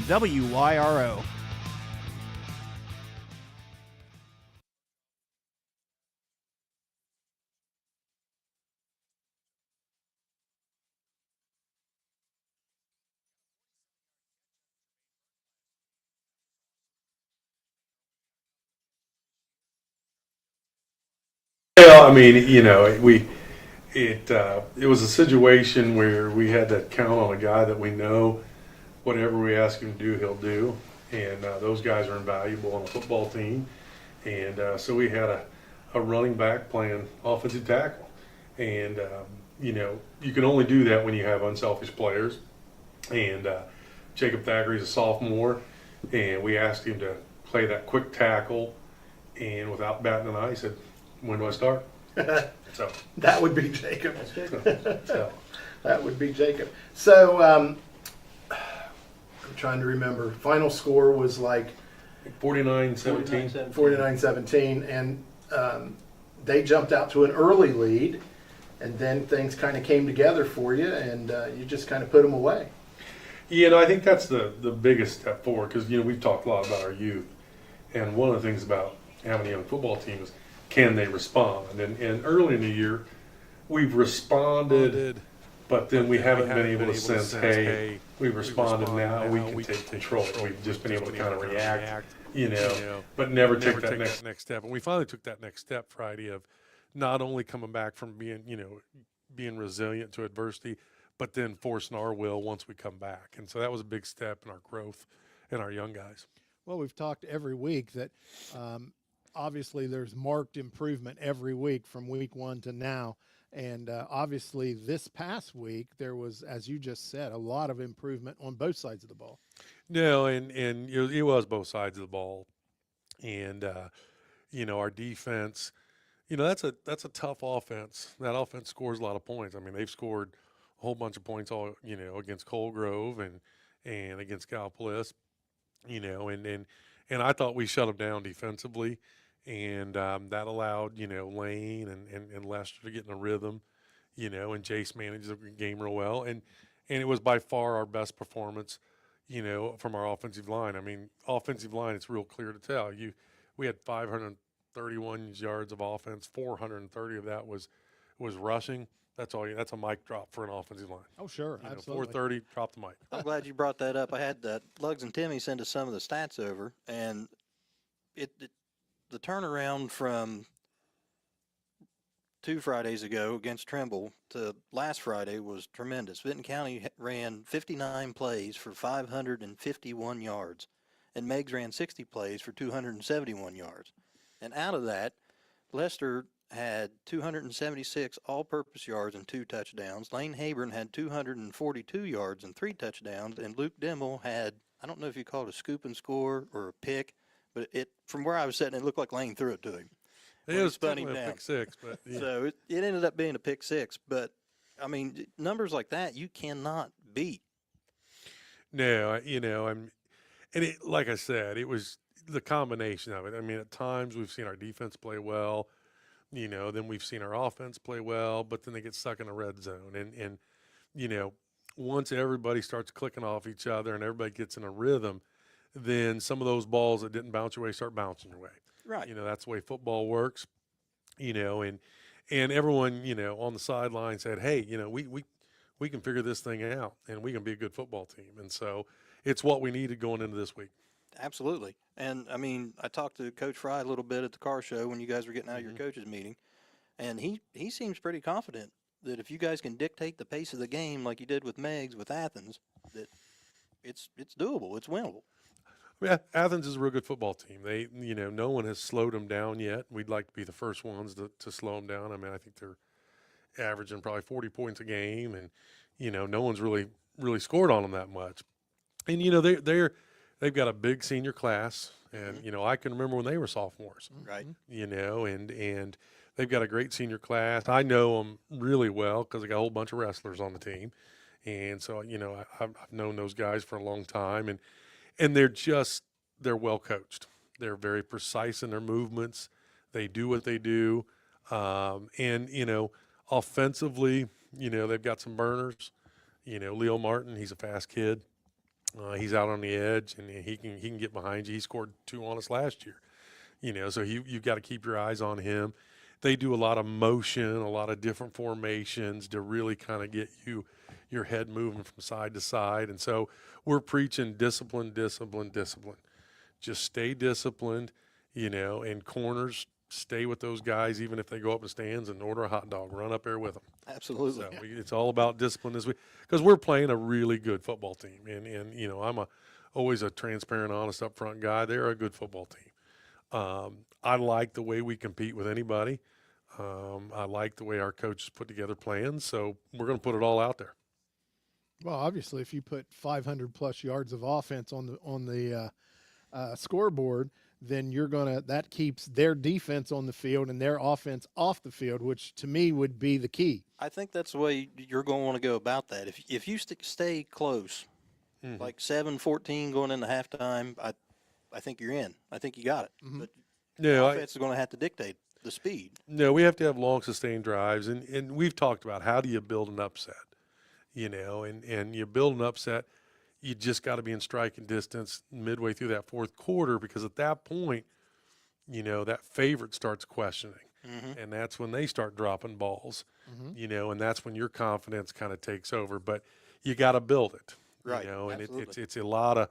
WYRO. Well, I mean, it was a situation where we had to count on a guy that we know whatever we ask him to do, he'll do, and those guys are invaluable on a football team, and so we had a running back playing offensive tackle, and you can only do that when you have unselfish players, and Jacob Thackeray's a sophomore, and we asked him to play that quick tackle, and without batting an eye, he said, "When do I start?" So That would be Jacob. so That would be Jacob. So I'm trying to remember. Final score was like 49-17. 49-17, and they jumped out to an early lead, and then things kind of came together for you, and you just kind of put them away. I think that's the biggest step forward because we've talked a lot about our youth, and one of the things about having a young football team is can they respond? And early in the year, we've responded, but then we haven't been able to sense, hey, we've responded now, we can take control. We've just been able to kind of react, but never take that next step. And we finally took that next step Friday of not only coming back from being resilient to adversity, but then forcing our will once we come back. And so that was a big step in our growth and our young guys. Well, we've talked every week that obviously there's marked improvement every week from week one to now. And obviously this past week, there was, as you just said, a lot of improvement on both sides of the ball. No, and it was both sides of the ball. And, our defense, that's a tough offense. That offense scores a lot of points. I mean, they've scored a whole bunch of points against Coal Grove and against Gallipolis, and I thought we shut them down defensively. And that allowed, Lane and Lester to get in a rhythm, and Jace managed the game real well. And it was by far our best performance, from our offensive line. I mean, offensive line, it's real clear to tell. We had 531 yards of offense, 430 of that was rushing. That's a mic drop for an offensive line. Oh, sure, absolutely. 430, drop the mic. I'm glad you brought that up. I had Lugs and Timmy send us some of the stats over, and the turnaround from 2 Fridays ago against Trimble to last Friday was tremendous. Vinton County ran 59 plays for 551 yards, and Meigs ran 60 plays for 271 yards. And out of that, Lester had 276 all-purpose yards and 2 touchdowns. Lane Hayburn had 242 yards and 3 touchdowns, and Luke Dimmel had, I don't know if you call it a scoop and score or a pick, but from where I was sitting, it looked like Lane threw it to him. It was funny a pick six, but yeah. So it ended up being a pick six. But I mean, numbers like that you cannot beat. No, and it, like I said, it was the combination of it. I mean, at times we've seen our defense play well, then we've seen our offense play well, but then they get stuck in a red zone, and once everybody starts clicking off each other and everybody gets in a rhythm, then some of those balls that didn't bounce your way start bouncing your way. Right. That's the way football works, and everyone, on the sideline said, hey, we can figure this thing out and we can be a good football team. And so it's what we needed going into this week. Absolutely. And I mean, I talked to Coach Fry a little bit at the car show when you guys were getting out of your coaches meeting, and he seems pretty confident that if you guys can dictate the pace of the game like you did with Meigs with Athens, that it's doable, it's winnable. Yeah, Athens is a real good football team. They, no one has slowed them down yet. We'd like to be the first ones to slow them down. I mean, I think they're averaging probably 40 points a game, and no one's really scored on them that much. And they've got a big senior class, and I can remember when they were sophomores, right? And they've got a great senior class. I know them really well because I got a whole bunch of wrestlers on the team, and so I've known those guys for a long time, and they're well coached. They're very precise in their movements. They do what they do, and offensively, they've got some burners. Leo Martin, he's a fast kid. He's out on the edge, and he can get behind you. He scored 2 on us last year. So you've got to keep your eyes on him. They do a lot of motion, a lot of different formations to really kind of get your head moving from side to side. And so we're preaching discipline, discipline, discipline. Just stay disciplined, and corners, stay with those guys even if they go up in stands and order a hot dog. Run up there with them. Absolutely. So it's all about discipline because we're playing a really good football team, and I'm always a transparent, honest, upfront guy. They're a good football team. I like the way we compete with anybody. I like the way our coaches put together plans, so we're going to put it all out there. Well, obviously, if you put 500 plus yards of offense on the scoreboard, then that keeps their defense on the field and their offense off the field, which to me would be the key. I think that's the way you're going to want to go about that. If you stay close, like 7-14 going into halftime, I think you're in. I think you got it. But Yeah, offense is going to have to dictate the speed. No, we have to have long, sustained drives, and we've talked about how do you build an upset, and you build an upset, you just got to be in striking distance midway through that fourth quarter because at that point, that favorite starts questioning, and that's when they start dropping balls, and that's when your confidence kind of takes over. But you got to build it, Right, and absolutely. it's a lot of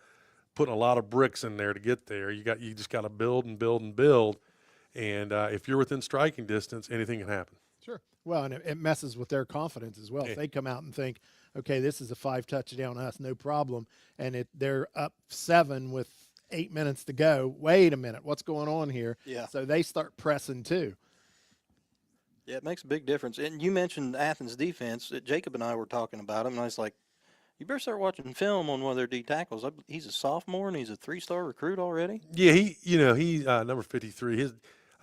putting a lot of bricks in there to get there. You just got to build and build and build. And if you're within striking distance, anything can happen. Sure. Well, and it messes with their confidence as well. Yeah. If they come out and think, okay, this is a 5 touchdown us, no problem, and they're up 7 with 8 minutes to go. Wait a minute, what's going on here? Yeah. So they start pressing too. Yeah, it makes a big difference. And you mentioned Athens' defense. Jacob and I were talking about him, and I was like, you better start watching film on one of their D tackles. He's a sophomore, and he's a 3-star recruit already. Yeah, he's number 53.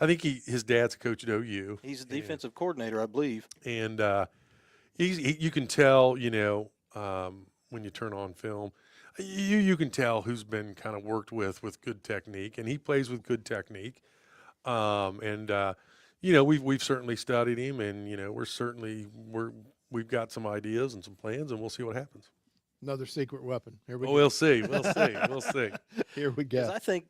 I think his dad's a coach at OU. He's a defensive coordinator, I believe. And you can tell, when you turn on film, you can tell who's been kind of worked with good technique, and he plays with good technique. We've certainly studied him, and we've got some ideas and some plans, and we'll see what happens. Another secret weapon. Here we go. We'll see. We'll see. We'll see. Here we 'Cause go. I think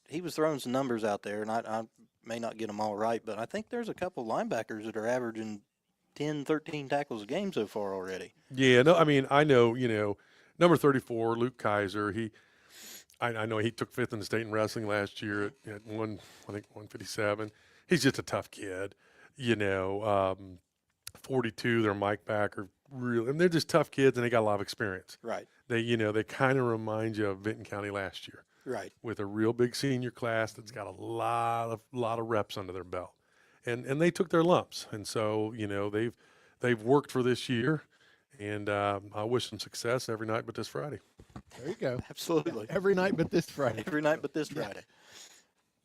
he was throwing some numbers out there, and I may not get them all right, but I think there's a couple linebackers that are averaging 10, 13 tackles a game so far already. Yeah, no, I mean, I know, number 34, Luke Kaiser, I know he took 5th in the state in wrestling last year at 157. He's just a tough kid, 42, their Mike Backer, really, and they're just tough kids, and they got a lot of experience. Right, They kind of remind you of Vinton County last year right. with a real big senior class that's got a lot of reps under their belt, and they took their lumps, and so they've worked for this year, and I wish them success every night but this Friday. There you go. Absolutely. Every night but this Friday. Every night but this Friday.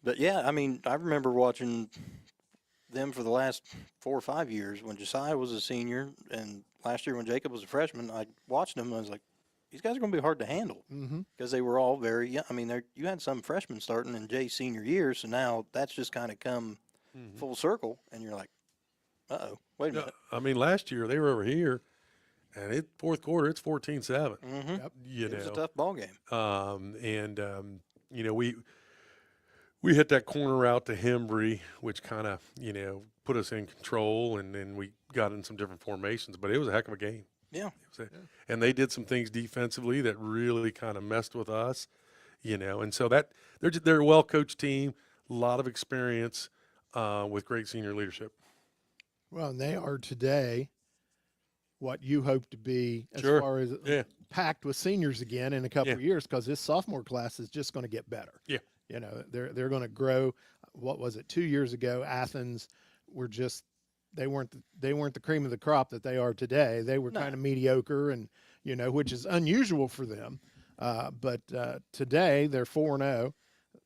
But yeah, I mean, I remember watching them for the last 4 or 5 years when Josiah was a senior, and last year when Jacob was a freshman. I watched them and I was like, these guys are going to be hard to handle because they were all very young. I mean, you had some freshmen starting in Jay's senior year, so now that's just kind of come full circle, and you're like, uh-oh, wait a minute. I mean, last year they were over here, and fourth quarter it's 14-7. Yep. It was a tough ball game. We hit that corner route to Hembry, which kind of put us in control, and then we got in some different formations. But it was a heck of a game. Yeah. And they did some things defensively that really kind of messed with us, And so they're a well coached team, a lot of experience, with great senior leadership. Well, and they are today what you hope to be as Sure. far as Yeah. packed with seniors again in a couple Yeah. of years, because this sophomore class is just going to get better. Yeah. They're going to grow. What was it? 2 years ago, Athens they weren't the cream of the crop that they are today. They were kind of mediocre, and which is unusual for them. But today they're 4-0.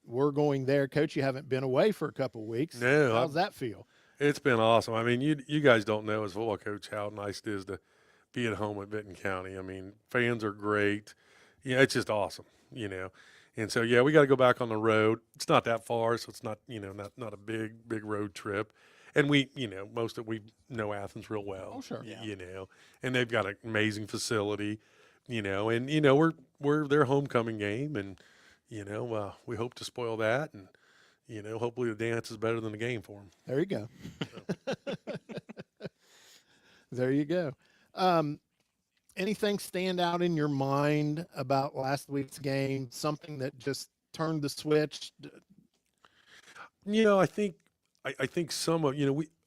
We're going there, Coach. You haven't been away for a couple of weeks. No, How's that feel? It's been awesome. I mean, you guys don't know as a football coach how nice it is to be at home at Vinton County. I mean, fans are great. Yeah, it's just awesome, And so, yeah, we got to go back on the road. It's not that far, so it's not, not a big road trip. And we know Athens real well. Oh, sure. Yeah. And they've got an amazing facility. and we're their homecoming game, and we hope to spoil that, and hopefully the dance is better than the game for them. There you go. There you go. Anything stand out in your mind about last week's game? Something that just turned the switch? I think some of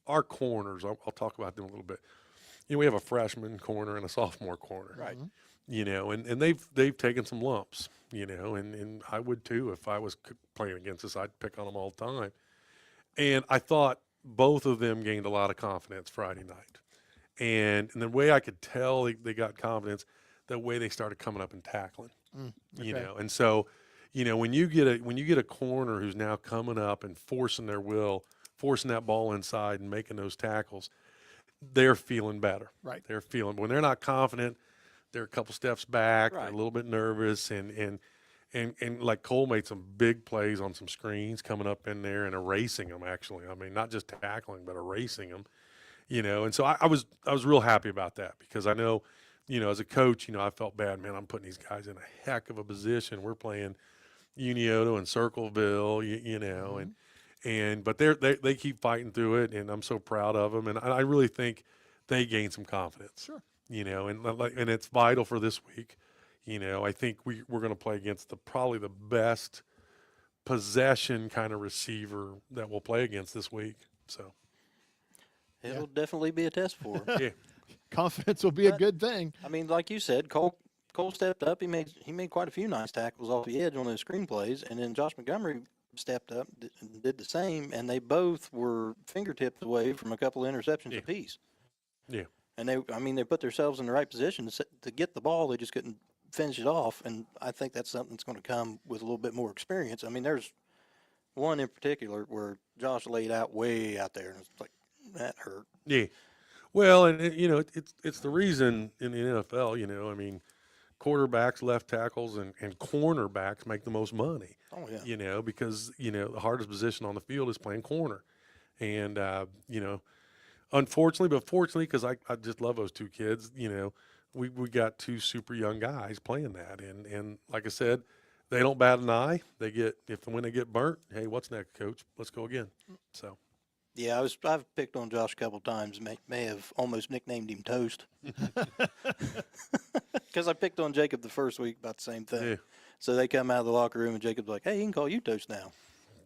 our corners. I'll talk about them a little bit. We have a freshman corner and a sophomore corner, Right. and they've taken some lumps, and I would too if I was playing against us. I'd pick on them all the time, and I thought both of them gained a lot of confidence Friday night, and the way I could tell they got confidence, the way they started coming up and tackling, Okay. and so. When you get a corner who's now coming up and forcing their will, forcing that ball inside and making those tackles, they're feeling better. Right. They're feeling when they're not confident, they're a couple steps back, they're Right. a little bit nervous, and like Cole made some big plays on some screens coming up in there and erasing them. Actually, I mean not just tackling but erasing them. And so I was real happy about that because I know, as a coach, I felt bad. Man, I'm putting these guys in a heck of a position. We're playing Unioto and Circleville, but they keep fighting through it, and I'm so proud of them. And I really think they gained some confidence. Sure. And it's vital for this week. I think we're going to play against probably the best possession kind of receiver that we'll play against this week. So It'll definitely be a test for him. yeah, Confidence will be a But- good thing. I mean, like you said, Cole stepped up. He made quite a few nice tackles off the edge on those screenplays, and then Josh Montgomery stepped up and did the same. And they both were fingertips away from a couple of interceptions Yeah. apiece. yeah. And they put themselves in the right position to get the ball. They just couldn't finish it off. And I think that's something that's going to come with a little bit more experience. I mean, there's one in particular where Josh laid out way out there, and it's like that hurt. Yeah. Well, and it's the reason in the NFL, I mean, quarterbacks, left tackles, and cornerbacks make the most money. Oh yeah. Because the hardest position on the field is playing corner, and unfortunately, but fortunately, because I just love those two kids. We got two super young guys playing that, and like I said, they don't bat an eye. When they get burnt, hey, what's next, coach? Let's go again. So. Yeah, I've picked on Josh a couple times. May have almost nicknamed him Toast because I picked on Jacob the first week about the same thing. Yeah. So they come out of the locker room and Jacob's like, "Hey, he can call you Toast now."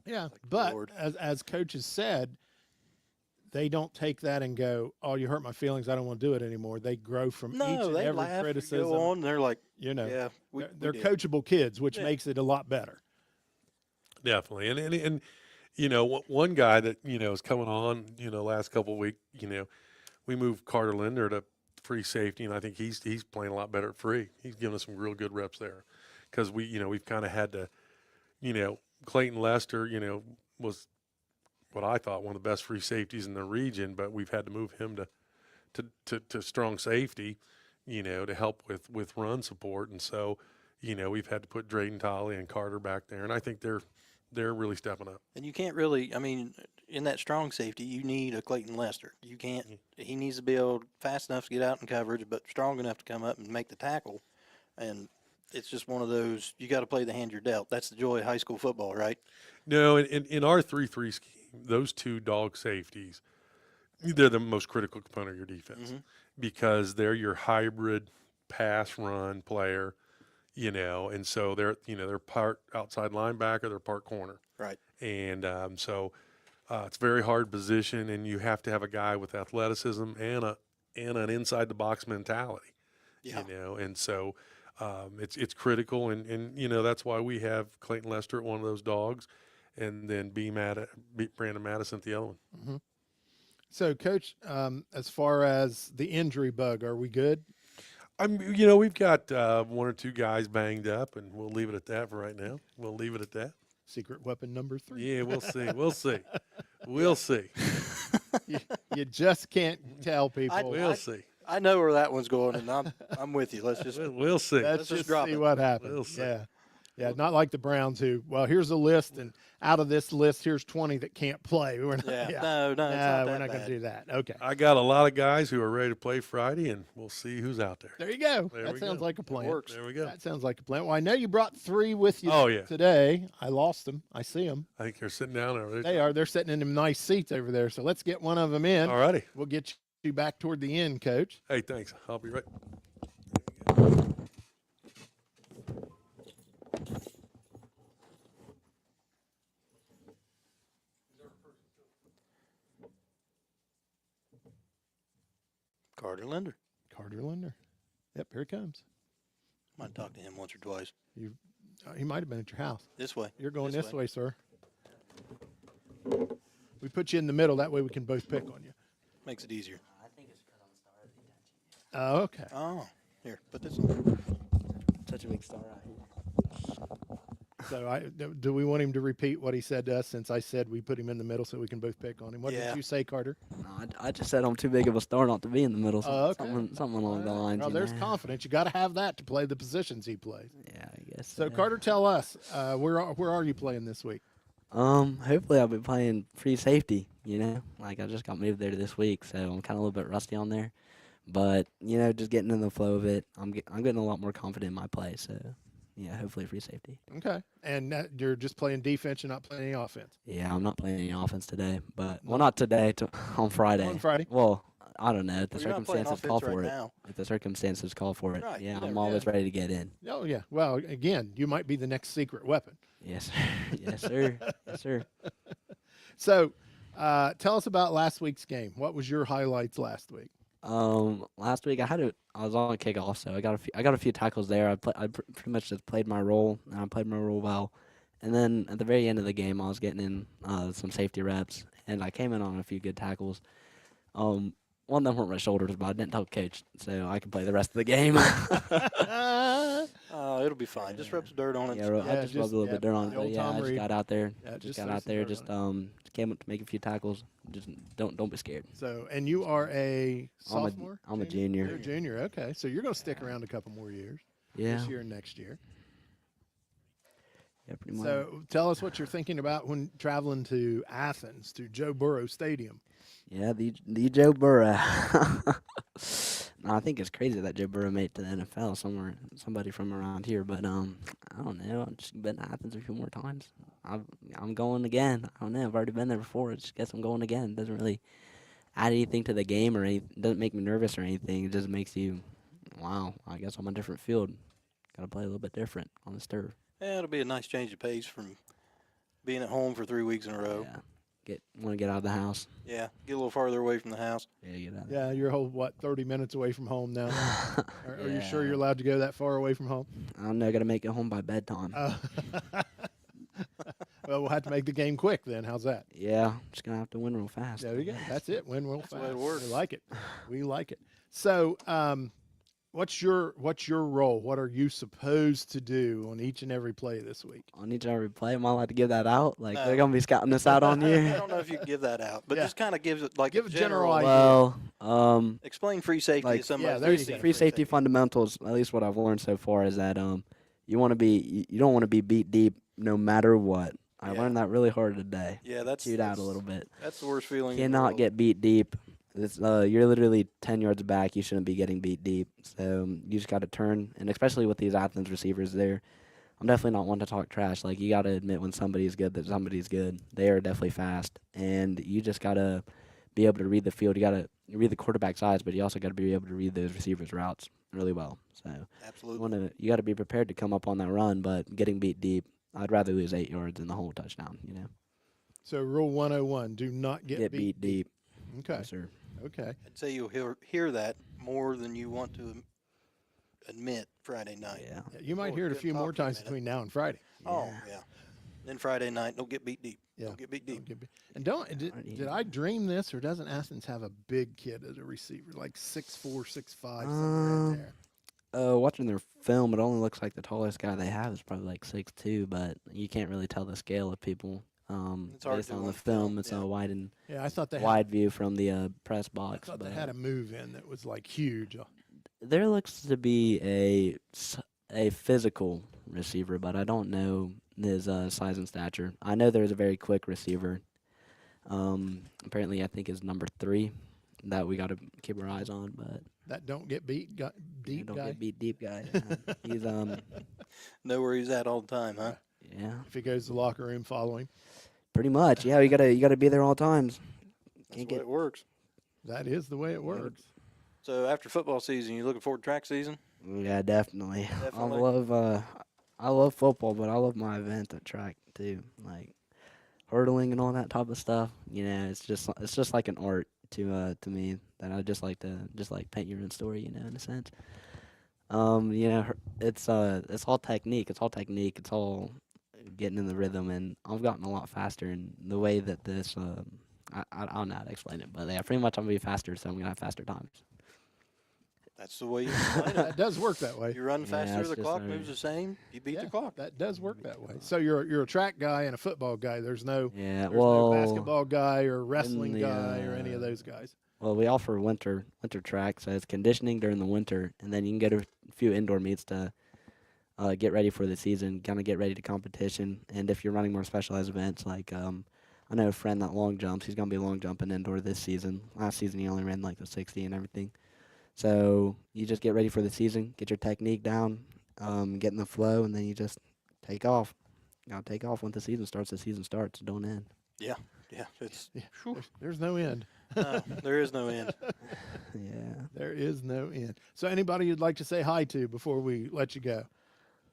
Yeah, but Lord. as coaches said, they don't take that and go, "Oh, you hurt my feelings. I don't want to do it anymore." They grow from each No, and they every laugh. criticism. Go on. And they're like, Yeah, "Yeah, they're we did." coachable kids, which Yeah. makes it a lot better. Definitely, and one guy that is coming on, last couple of weeks, we moved Carter Linder to free safety, and I think he's playing a lot better at free. He's giving us some real good reps there, because we've kind of had to, Clayton Lester, was what I thought one of the best free safeties in the region, but we've had to move him to strong safety, to help with run support, and so we've had to put Drayden Tolley and Carter back there, and I think they're really stepping up. And you can't really, I mean, in that strong safety, you need a Clayton Lester. You can't. He needs to be able fast enough to get out in coverage, but strong enough to come up and make the tackle. And it's just one of those. You got to play the hand you're dealt. That's the joy of high school football, right? No, in our 3-3 scheme, those two dog safeties, they're the most critical component of your defense because they're your hybrid pass run player, and so they're part outside linebacker, they're part corner. Right. And so it's a very hard position, and you have to have a guy with athleticism and an inside the box mentality. Yeah. And so it's critical, and that's why we have Clayton Lester at one of those dogs, and then Brandon Madison at the other one. So, Coach, as far as the injury bug, are we good? We've got one or two guys banged up, and we'll leave it at that for right now. We'll leave it at that. Secret weapon number 3. Yeah, we'll see. We'll see. We'll see. You just can't tell people. We'll see. I know where that one's going, and I'm with you. Let's just We'll see. Let's just just drop see it. what happens. We'll see. Yeah. Yeah, not like the Browns who, well, here's a list, and out of this list, here's 20 that can't play. We're not, Yeah. yeah. No, it's not that we're not going bad. to do that. Okay. I got a lot of guys who are ready to play Friday, and we'll see who's out there. There you go. There That we sounds go. like a plan. works. There we go. That sounds like a plan. Well, I know you brought 3 with you Oh, yeah. today. I lost them. I see them. I think they're sitting down over there. They are. They're sitting in them nice seats over there. So let's get one of them in. All righty. We'll get you back toward the end, Coach. Hey, thanks. I'll be right. Carter Linder. Carter Linder. Yep, here he comes. Might talk to him once or twice. He might have been at your house. This way. You're going this way, sir. We put you in the middle. That way we can both pick on you. Makes it easier. I think it's because I'm Oh, the star of the attention. okay. Oh, here, put this on. Such a big star out here. So do we want him to repeat what he said to us since I said we put him in the middle so we can both pick on him? What Yeah. did you say, Carter? No, I just said I'm too big of a star not to be in the middle. Oh, okay. Something along the lines. Well, you there's know. confidence. You got to have that to play the positions he plays. Yeah, I guess. So, Carter, tell us where are you playing this week? Hopefully I'll be playing free safety. You know, like I just got moved there this week, so I'm kind of a little bit rusty on there. But you know, just getting in the flow of it, I'm getting a lot more confident in my play. So yeah, hopefully free safety. Okay, and you're just playing defense. You're not playing any offense. Yeah, I'm not playing any offense today, but well, not today. On Friday. On Friday. Well, I don't know. If the Well, you're not playing circumstances call offense for right it. now. If the circumstances call for it, Right, yeah, you I'm never always know. ready to get in. Oh yeah. Well, again, you might be the next secret weapon. Yes, sir. Yes, sir. Yes, sir. So, tell us about last week's game. What was your highlights last week? Last week I was on a kickoff, so I got a few tackles there. I pretty much just played my role, and I played my role well. And then at the very end of the game, I was getting in some safety reps, and I came in on a few good tackles. One of them hurt my shoulders, but I didn't tell coach, so I could play the rest of the game. Oh, it'll be fine. Just rub some dirt on it. Yeah, Yeah, I just rubbed a little bit dirt on the it. old But yeah, Tom I just Reed. got out there. Yeah, Just throw got out some there. dirt Just on came up to make a few tackles. Just don't be scared. So, and you are a I'm a- sophomore? I'm a junior. You're a junior. Okay, so you're going to stick around a couple more years. Yeah. This year and next year. Yeah, pretty much. So, tell us what you're thinking about when traveling to Athens to Joe Burrow Stadium. Yeah, the Joe Burrow. No, I think it's crazy that Joe Burrow made it to the NFL. Somebody from around here, but I don't know. I've just been to Athens a few more times. I'm going again. I don't know. I've already been there before. I just guess I'm going again. It doesn't really add anything to the game or anything. It doesn't make me nervous or anything. It just makes you, wow. I guess I'm on a different field. Got to play a little bit different on this turf. Yeah, it'll be a nice change of pace from being at home for 3 weeks in a row. Yeah. Want to get out of the house. Yeah, get a little farther away from the house. Yeah, get out. Yeah, you're 30 minutes away from home now. Are you sure Yeah. you're allowed to go that far away from home? I don't know. Got to make it home by bedtime. Well, we'll have to make the game quick then. How's that? Yeah, just gonna have to win real fast. There you go. That's it. Win real the way fast. it works. We like it. We like it. So, what's your role? What are you supposed to do on each and every play this week? On each and every play, am I allowed to give that out? Like No. they're gonna be scouting this out on I you? don't know if you can give that out, but Yeah. just kind of gives it like Give a a general idea. Well, Explain free safety Like- to somebody. Yeah, there you go. free safety fundamentals. At least what I've learned so far is that you want to be you don't want to be beat deep no matter what. I Yeah. learned that really hard today. Yeah, that's Chewed out a little bit. That's the worst feeling. in the Cannot world. get beat deep. It's, you're literally 10 yards back. You shouldn't be getting beat deep. So you just got to turn, and especially with these Athens receivers there, I'm definitely not one to talk trash. Like, you got to admit when somebody's good that somebody's good. They are definitely fast, and you just got to be able to read the field. You got to read the quarterback's eyes, but you also got to be able to read those receivers' routes really well. So Absolutely. you got to be prepared to come up on that run, but getting beat deep, I'd rather lose 8 yards than the whole touchdown, you know. So, rule 101: do not get beat deep. Okay. Yes, sir. Okay. I'd say you'll hear that more than you want to admit Friday night. Yeah. Yeah, you might Oh, hear it a good few more talk for a times minute. between now and Friday. Oh, yeah. Then Friday night, don't get beat deep. Yeah. Don't get beat deep. And did I dream this, or doesn't Athens have a big kid as a receiver, like 6'4", 6'5", somewhere in there? Watching their film, it only looks like the tallest guy they have is probably like 6'2", but you can't really tell the scale of people. It's hard Based to on on the film, film, it's yeah. a wide and Yeah, I thought they wide view from the press I box. thought But they had a move in that was like huge. there looks to be a physical receiver, but I don't know his size and stature. I know there's a very quick receiver. Apparently, I think is number 3 that we got to keep our eyes on. But That don't get beat yeah, deep don't guy. get beat deep, guy. Yeah. He's Know where he's at all the time, huh? yeah, If he goes to the locker room, follow him. pretty much. Yeah, you gotta be there all times. That's Can't the way get it works. That is the way it works. So after football season, you looking forward to track season? yeah, definitely. Definitely. I love football, but I love my event at track too, like hurdling and all that type of stuff. It's just like an art to me that I just like to paint your own story, in a sense. It's all technique. It's all technique. It's all getting in the rhythm, and I've gotten a lot faster in the way that this. I don't know how to explain it, but yeah, pretty much I'm gonna be faster, so I'm gonna have faster times. That's the way you explain it. That does work that way. You run Yeah, faster, it's the just clock our- moves the same. You beat Yeah, the clock. that does work that way. So you're a track guy and a football guy. There's no Yeah, no basketball guy or wrestling the, guy or any of those guys. Well, we offer winter track, so it's conditioning during the winter, and then you can get a few indoor meets to get ready for the season, kind of get ready to competition. And if you're running more specialized events, like I know a friend that long jumps, he's gonna be long jumping indoor this season. Last season he only ran like the 60 and everything. So you just get ready for the season, get your technique down, get in the flow, and then you just take off. You gotta take off when the season starts. The season starts, don't end. Yeah, it's Yeah, there's no end. no, there is no end. Yeah. There is no end. So anybody you'd like to say hi to before we let you go?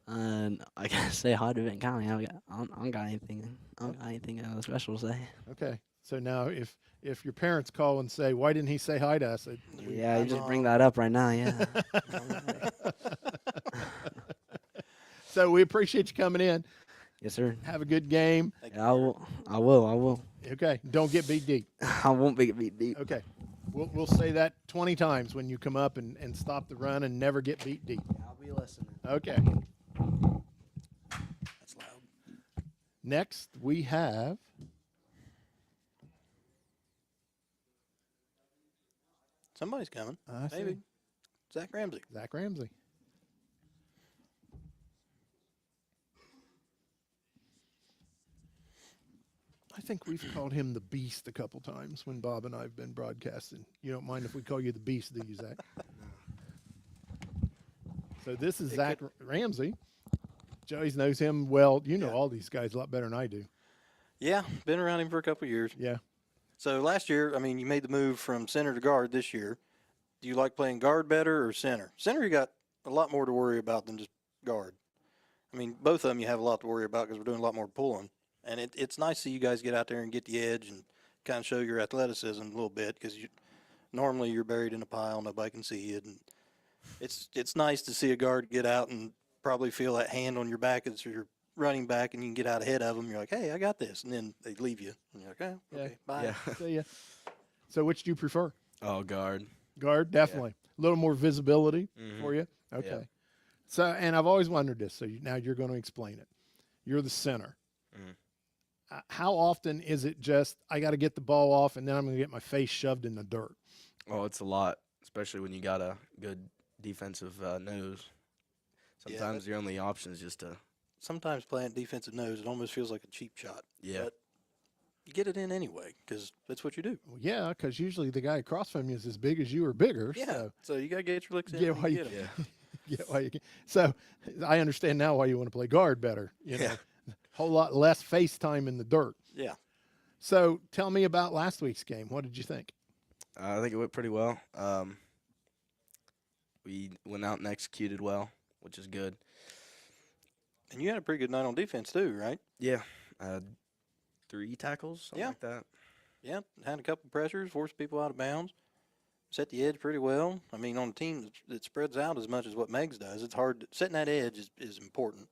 And I gotta say hi to Vinton County. I don't got anything. I don't got anything special to say. Okay. So now if your parents call and say, "Why didn't he say hi to us?" Yeah, you just bring that up right now. Yeah. So we appreciate you coming in. Yes, sir. Have a good game. Thank Yeah, I will. I will. Okay. Don't get beat deep. I won't be beat deep. Okay. We'll say that 20 times when you come up and stop the run and never get beat deep. I'll be listening. Okay. That's loud. Next, we have Somebody's coming. I see, Maybe Zach Ramsey. Zach Ramsey. I think we've called him the Beast a couple times when Bob and I have been broadcasting. You don't mind if we call you the Beast, do you, Zach? So this is Zach Ramsey. Joey's knows him well. You know all these guys a lot better than I do. Yeah, been around him for a couple of years. Yeah. So last year, I mean, you made the move from center to guard this year. Do you like playing guard better or center? Center, you got a lot more to worry about than just guard. I mean, both of them you have a lot to worry about because we're doing a lot more pulling. And it's nice to see you guys get out there and get the edge and kind of show your athleticism a little bit because normally you're buried in a pile, nobody can see it. And it's nice to see a guard get out and probably feel that hand on your back as you're running back and you can get out ahead of them. You're like, hey, I got this. And then they leave you. And you're like, oh, okay, bye. Yeah. So, yeah. So which do you prefer? Oh, guard. Guard, definitely. A little more visibility for you. Okay. Yeah. So, and I've always wondered this. So now you're going to explain it. You're the center. Mhm. How often is it just I got to get the ball off and then I'm going to get my face shoved in the dirt? Oh, it's a lot, especially when you got a good defensive nose. Yeah, Sometimes your only option is just to, Sometimes playing defensive nose, it almost feels like a cheap shot. yeah. But you get it in anyway because that's what you do. Well, yeah, because usually the guy across from you is as big as you or bigger. Yeah. So you got to get your licks in. Yeah, when why you you- get 'em. Yeah. Yeah, why you can. So I understand now why you want to play guard better. You know, whole lot less face time in the dirt. Yeah. So tell me about last week's game. What did you think? I think it went pretty well. We went out and executed well, which is good. And you had a pretty good night on defense too, right? Yeah. 3 tackles, something Yeah. like that. Yeah, had a couple pressures, forced people out of bounds, set the edge pretty well. I mean, on a team that spreads out as much as what Megs does, it's hard. Setting that edge is important,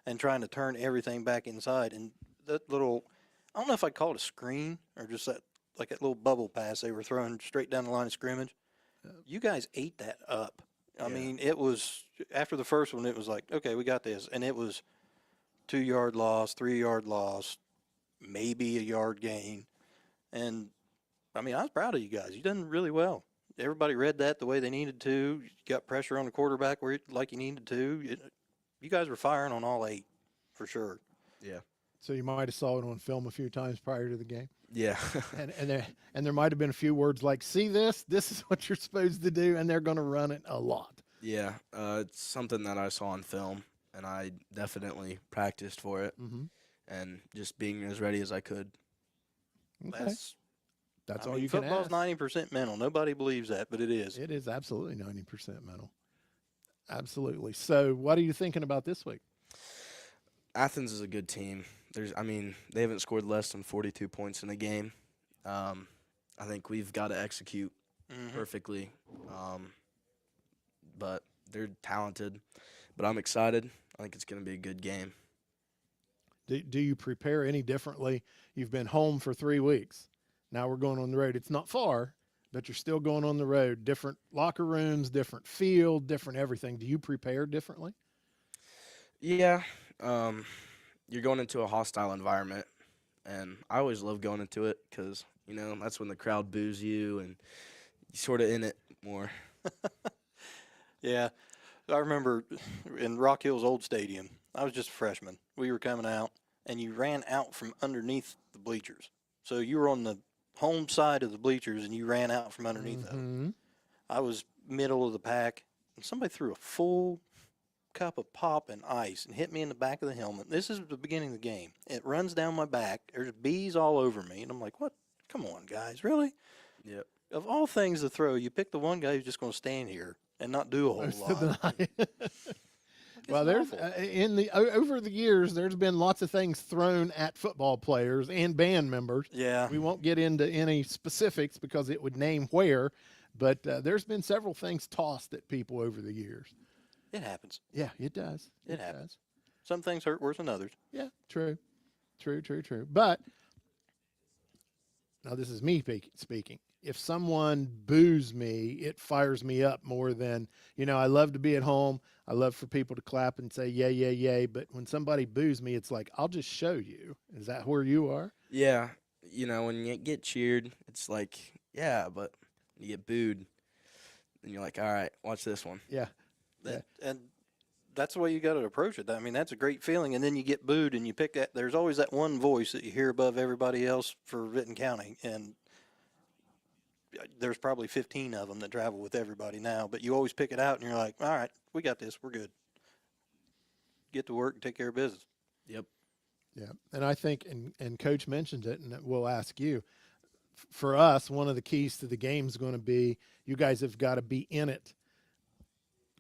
and trying to turn everything back inside. And that little, I don't know if I'd call it a screen or just that little bubble pass they were throwing straight down the line of scrimmage. You guys ate that up. I Yeah. mean, it was after the first one, it was like, okay, we got this, and it was 2-yard loss, 3-yard loss, maybe a yard gain. And, I mean, I was proud of you guys. You done really well. Everybody read that the way they needed to. You got pressure on the quarterback like you needed to. you guys were firing on all 8 for sure. Yeah. So you might have saw it on film a few times prior to the game. Yeah. And there might have been a few words like, "See this? This is what you're supposed to do," and they're going to run it a lot. Yeah. It's something that I saw on film, and I definitely practiced for it, Mm-hmm. and just being as ready as I could. Okay. That's I all mean, you can football's ask. 90% mental. Nobody believes that, but it is. It is absolutely 90% mental. Absolutely. So, what are you thinking about this week? Athens is a good team. They haven't scored less than 42 points in a game. I think we've got to execute perfectly. But they're talented. But I'm excited. I think it's going to be a good game. Do you prepare any differently? You've been home for 3 weeks. Now we're going on the road. It's not far, but you're still going on the road. Different locker rooms, different field, different everything. Do you prepare differently? Yeah. You're going into a hostile environment. And I always love going into it because, that's when the crowd boos you and you're sort of in it more. Yeah. I remember in Rock Hill's old stadium, I was just a freshman. We were coming out, and you ran out from underneath the bleachers. So you were on the home side of the bleachers, and you ran out from underneath them. I was middle of the pack, and somebody threw a full cup of pop and ice and hit me in the back of the helmet. This is the beginning of the game. It runs down my back. There's bees all over me, and I'm like, what? Come on, guys, really? Yep. Of all things to throw, you pick the one guy who's just going to stand here and not do a whole Most of the lot. night. Well, there's awful. over the years, there's been lots of things thrown at football players and band members. Yeah. We won't get into any specifics because it would name where, but there's been several things tossed at people over the years. It happens. Yeah, it does. It happens. Some things hurt worse than others. Yeah, true. But now this is me speaking. If someone boos me, it fires me up more than, I love to be at home. I love for people to clap and say, yay, yay, yay. But when somebody boos me, it's like, I'll just show you. Is that where you are? Yeah. When you get cheered, it's like, yeah, but you get booed, and you're like, all right, watch this one. Yeah. And that's the way you got to approach it. I mean, that's a great feeling. And then you get booed and you pick that. There's always that one voice that you hear above everybody else for Vinton County. And there's probably 15 of them that travel with everybody now. But you always pick it out and you're like, all right, we got this. We're good. Get to work and take care of business. Yep. Yeah. And I think, and Coach mentioned it, and we'll ask you, for us, one of the keys to the game is going to be you guys have got to be in it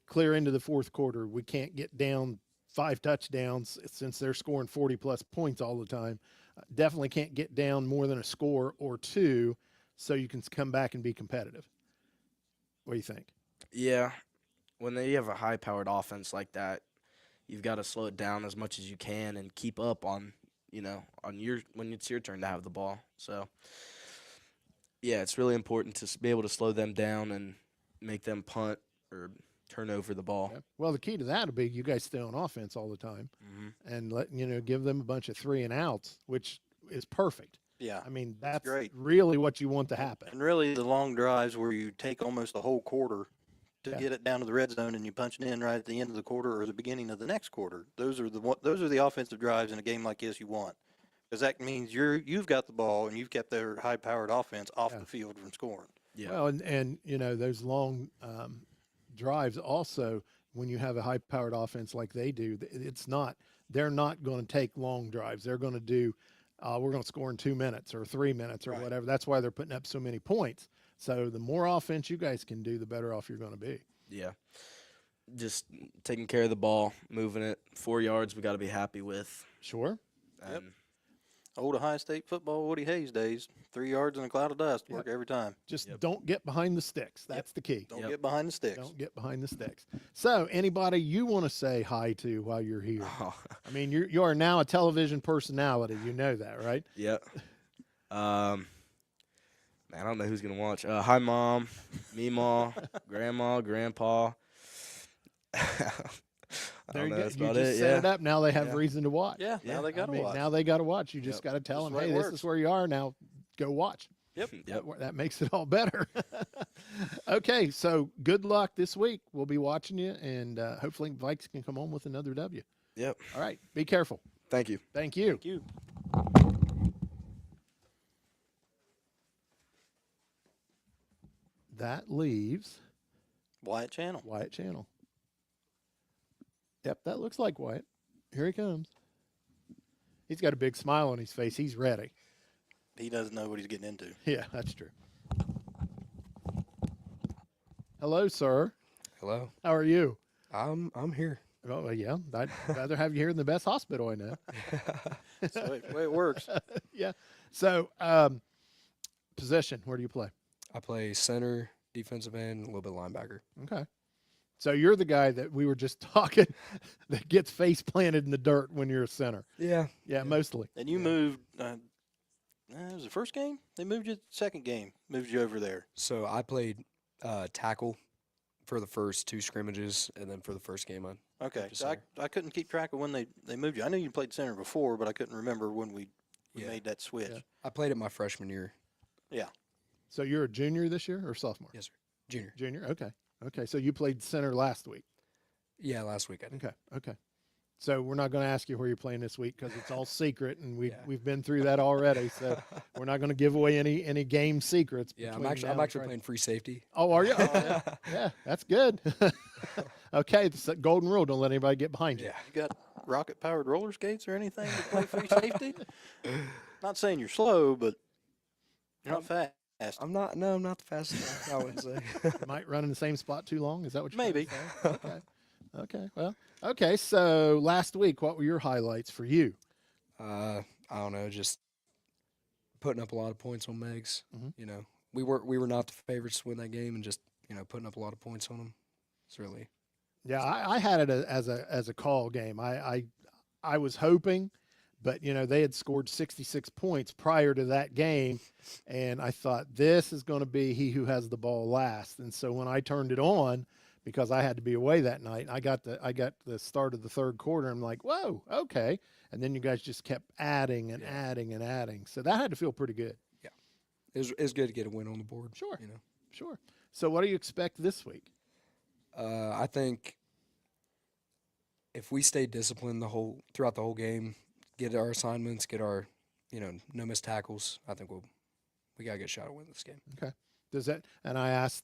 clear into the fourth quarter. We can't get down 5 touchdowns since they're scoring 40-plus points all the time. Definitely can't get down more than a score or 2 so you can come back and be competitive. What do you think? Yeah. When you have a high-powered offense like that, you've got to slow it down as much as you can and keep up on when it's your turn to have the ball. So, yeah, it's really important to be able to slow them down and make them punt or turn over the ball. Yeah. Well, the key to that will be you guys stay on offense all the time and give them a bunch of 3 and outs, which is perfect. Yeah. I mean, that's great. really what you want to happen. And really the long drives where you take almost a whole quarter to get it down to the red zone and you punch it in right at the end of the quarter or the beginning of the next quarter. Those are the offensive drives in a game like this you want. Because that means you've got the ball and you've kept their high-powered offense off the field from scoring. Yeah. Well, and those long drives also, when you have a high-powered offense like they do, they're not going to take long drives. They're going to do, we're going to score in 2 minutes or 3 minutes or whatever. That's why they're putting up so many points. So the more offense you guys can do, the better off you're going to be. Yeah. Just taking care of the ball, moving it 4 yards, we got to be happy with. Sure. And Old Ohio State football, Woody Hayes days, 3 yards in a cloud of dust, work every time. Just don't get behind the sticks. That's the key. Don't get behind the sticks. Don't get behind the sticks. So, anybody you want to say hi to while you're here? I mean, you are now a television personality. You know that, right? Yep. Man, I don't know who's going to watch. Hi, Mom, Meemaw, Grandma, Grandpa. There you go. That's You about just it. set Yeah. it up. Now they have reason to watch. Yeah, now they got to watch. Now they got to watch. You just got to tell That's them, the way hey, it this works. is where you are. Now go watch. Yep. That makes it all better. Okay, so good luck this week. We'll be watching you, and hopefully Vikes can come home with another W. Yep. All right, be careful. Thank you. Thank you. Thank you. That leaves Wyatt Channel. Wyatt Channel. Yep, that looks like Wyatt. Here he comes. He's got a big smile on his face. He's ready. He doesn't know what he's getting into. Yeah, that's true. Hello, sir. Hello. How are you? I'm here. Oh, well, yeah. I'd rather have you here in the best hospital I know. That's the way it works. Yeah. So, position, where do you play? I play center, defensive end, a little bit linebacker. Okay. So you're the guy that we were just talking that gets face planted in the dirt when you're a center. Yeah. Yeah, mostly. And you moved. It was the first game. They moved you. Second game moved you over there. So I played tackle for the first 2 scrimmages, and then for the first game Okay. moved to So center. I couldn't keep track of when they moved you. I knew you played center before, but I couldn't remember when we Yeah. made that switch. Yeah. I played it my freshman year. So you're a junior this year or sophomore? Yes, sir. Junior. Junior. Okay. Okay. So you played center last week. Yeah, last week I did. Okay. Okay. So we're not going to ask you where you're playing this week because it's all secret, and Yeah. we've been through that already. So we're not going to give away any game secrets. Yeah, between I'm actually now and Friday. playing free safety. Oh, are you? Oh, yeah. Yeah, that's good. Okay, it's the golden rule. Don't let anybody get behind you. Yeah. You got rocket powered roller skates or anything to play free safety? Not saying you're slow, but you're not fast. I'm not the fastest. I wouldn't say. Might run in the same spot too long. Is that what you're trying to Maybe. say? Okay. Okay. Well. Okay. So last week, what were your highlights for you? I don't know, just putting up a lot of points on Megs. Mhm. You know, we were not the favorites to win that game, and just putting up a lot of points on them. It's really Yeah, I had it as a call game. I was hoping, but they had scored 66 points prior to that game, and I thought this is going to be he who has the ball last. And so when I turned it on, because I had to be away that night, I got the start of the third quarter. I'm like, whoa, okay. And then you guys just kept adding and adding and adding. So that had to feel pretty good. it was good to get a win on the board. Sure. Sure. So what do you expect this week? I think if we stay disciplined throughout the whole game, get our assignments, get our no missed tackles, I think we got a good shot at winning this game. Okay. Does that? And I asked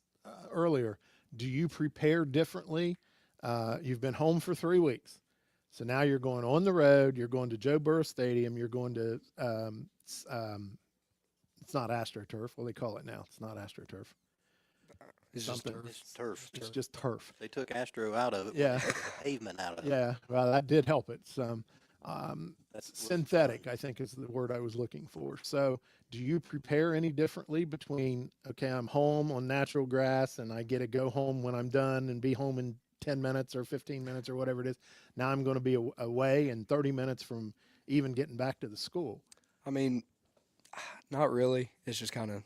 earlier, do you prepare differently? You've been home for 3 weeks, so now you're going on the road. You're going to Joe Burrow Stadium. You're going to it's not AstroTurf. What do they call it now? It's not AstroTurf. It's just Something. turf. It's turf. It's just turf. They took Astro out of it. Yeah. They took the pavement out of it. Yeah. Well, that did help it. Some That's what's synthetic, fun. I think, is the word I was looking for. So, do you prepare any differently between, okay, I'm home on natural grass and I get to go home when I'm done and be home in 10 minutes or 15 minutes or whatever it is. Now I'm going to be away in 30 minutes from even getting back to the school. I mean, not really. It's just kind of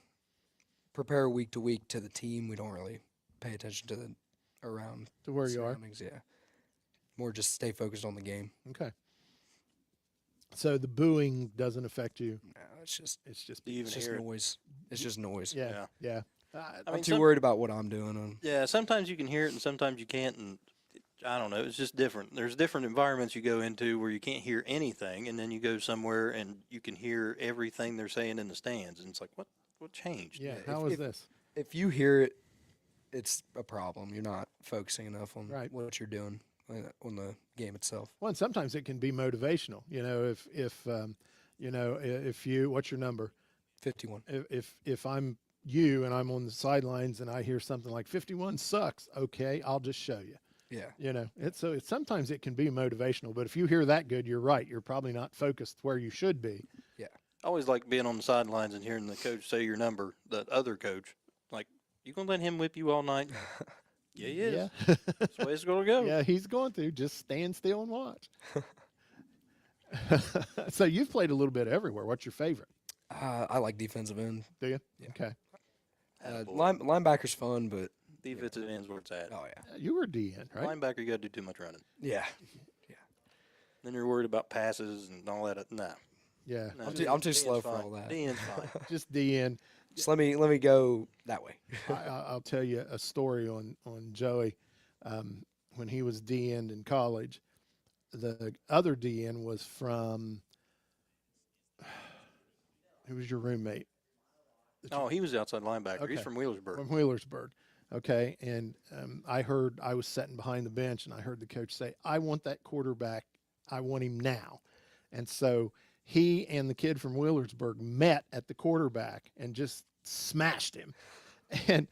prepare week to week to the team. We don't really pay attention to the around To where you are. surroundings. Yeah, more just stay focused on the game. Okay. So the booing doesn't affect you. No, it's just It's just, Do you even it's just hear it? noise. It's just noise. yeah, yeah. I I'm mean, too worried about what I'm doing. Yeah, sometimes you can hear it and sometimes you can't, and I don't know. It's just different. There's different environments you go into where you can't hear anything, and then you go somewhere and you can hear everything they're saying in the stands, and it's like, what changed? Yeah. Yeah, How if- is this? If you hear it, it's a problem. You're not focusing enough on Right. what you're doing on the game itself. Well, and sometimes it can be motivational. If you, what's your number? 51. If I'm you and I'm on the sidelines and I hear something like 51 sucks, okay, I'll just show you. Yeah. It's sometimes it can be motivational, but if you hear that good, you're right. You're probably not focused where you should be. I always like being on the sidelines and hearing the coach say your number, the other coach. Like, you gonna let him whip you all night? Yeah, he is. Yeah. That's the way it's gonna go. Yeah, he's going to just stand still and watch. So you've played a little bit everywhere. What's your favorite? I like defensive end. Do you? Yeah. Okay. Attaboy. Linebacker's fun, but Defensive end's where it's at. oh yeah, You were DN, right? Linebacker, you gotta do too much running. yeah. Then you're worried about passes and all that. Nah. Yeah. No, I'm too DN's slow for fine. all that. DN's fine. Just DN. So let me go that way. I'll tell you a story on Joey. When he was DN in college, the other DN was from. Who was your roommate? Oh, he was the outside linebacker. Okay. He's from Wheelersburg. From Wheelersburg. Okay, and I was sitting behind the bench, and I heard the coach say, "I want that quarterback. I want him now." And so he and the kid from Wheelersburg met at the quarterback and just smashed him. And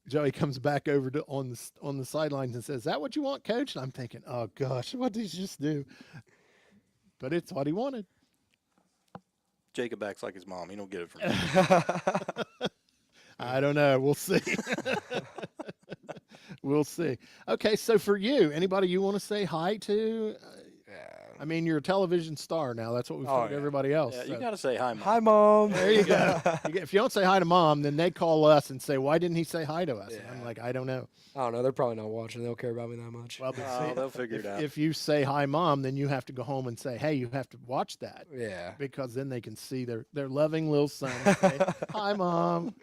Joey comes back over to on the sidelines and says, "Is that what you want, coach?" And I'm thinking, "Oh gosh, what did he just do?" But it's what he wanted. Jacob acts like his mom. He don't get it from me. I don't know. We'll see. We'll see. Okay, so for you, anybody you want to say hi to? I mean, you're a television star now. That's what we've told yeah. everybody else. Yeah, so. you got to say hi, Mom. Hi, Mom. There you go. If you don't say hi to Mom, then they call us and say, "Why didn't he say hi to us?" And I'm Yeah. like, "I don't know." I don't know. They're probably not watching. They don't care about me that much. Well, but Oh, see, they'll figure it out. if you say hi, Mom, then you have to go home and say, "Hey, you have to watch that," Yeah. because then they can see their loving little son say, "Hi, Mom."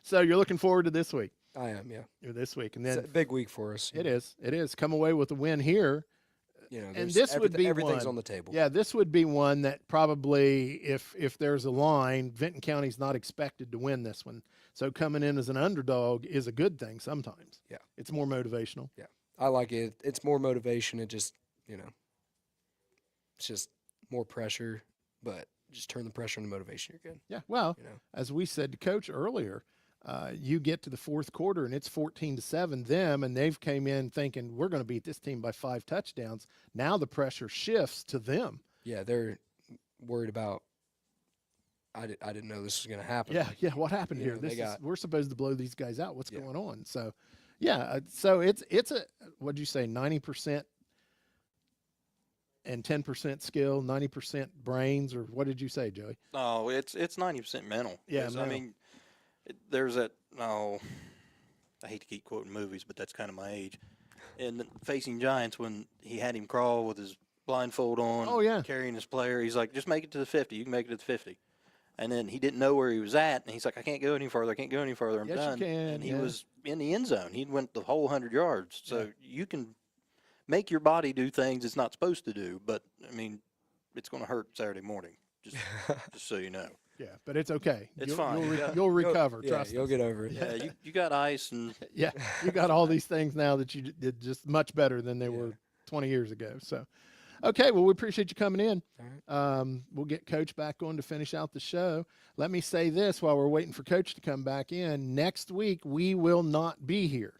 So you're looking forward to this week. I am. Yeah. You're this week, and It's then a big week for us. it is. It is. Come away with a win here. You know, And there's this would be everything's one. on the table. Yeah, this would be one that probably, if there's a line, Vinton County's not expected to win this one. So coming in as an underdog is a good thing sometimes. Yeah. It's more motivational. Yeah. I like it. It's more motivation. It just, it's just more pressure, but just turn the pressure into motivation. You're good. Yeah. Well, You know. as we said to Coach earlier, you get to the fourth quarter and it's 14-7 them, and they've came in thinking we're going to beat this team by 5 touchdowns. Now the pressure shifts to them. Yeah, they're worried about. I didn't know this was going to happen. Yeah, yeah. What happened You here? know, We're supposed to blow these guys out. What's Yeah. going on? So, yeah. So it's a what'd you say? 90% and 10% skill, 90% brains, or what did you say, Joey? No, it's 90% mental. Yeah, 'Cause, mental. I mean, there's that. Oh, I hate to keep quoting movies, but that's kind of my age. And Facing Giants, when he had him crawl with his blindfold on, Oh, yeah. carrying his player, he's like, "Just make it to the 50. You can make it to the 50." And then he didn't know where he was at, and he's like, "I can't go any further. I can't go any further. I'm Yes, you done." can, And he yeah. was in the end zone. He went the whole 100 yards. So you can make your body do things it's not supposed to do, but I mean, it's going to hurt Saturday morning. Just so you know. Yeah, but it's okay. It's fine. You'll You'll- recover. Yeah, Trust you'll us. get over it. Yeah, you got ice and Yeah, you got all these things now that you did just much better than they Yeah. were 20 years ago. So, okay, well, we appreciate you coming in. All right. We'll get Coach back on to finish out the show. Let me say this while we're waiting for Coach to come back in. Next week, we will not be here.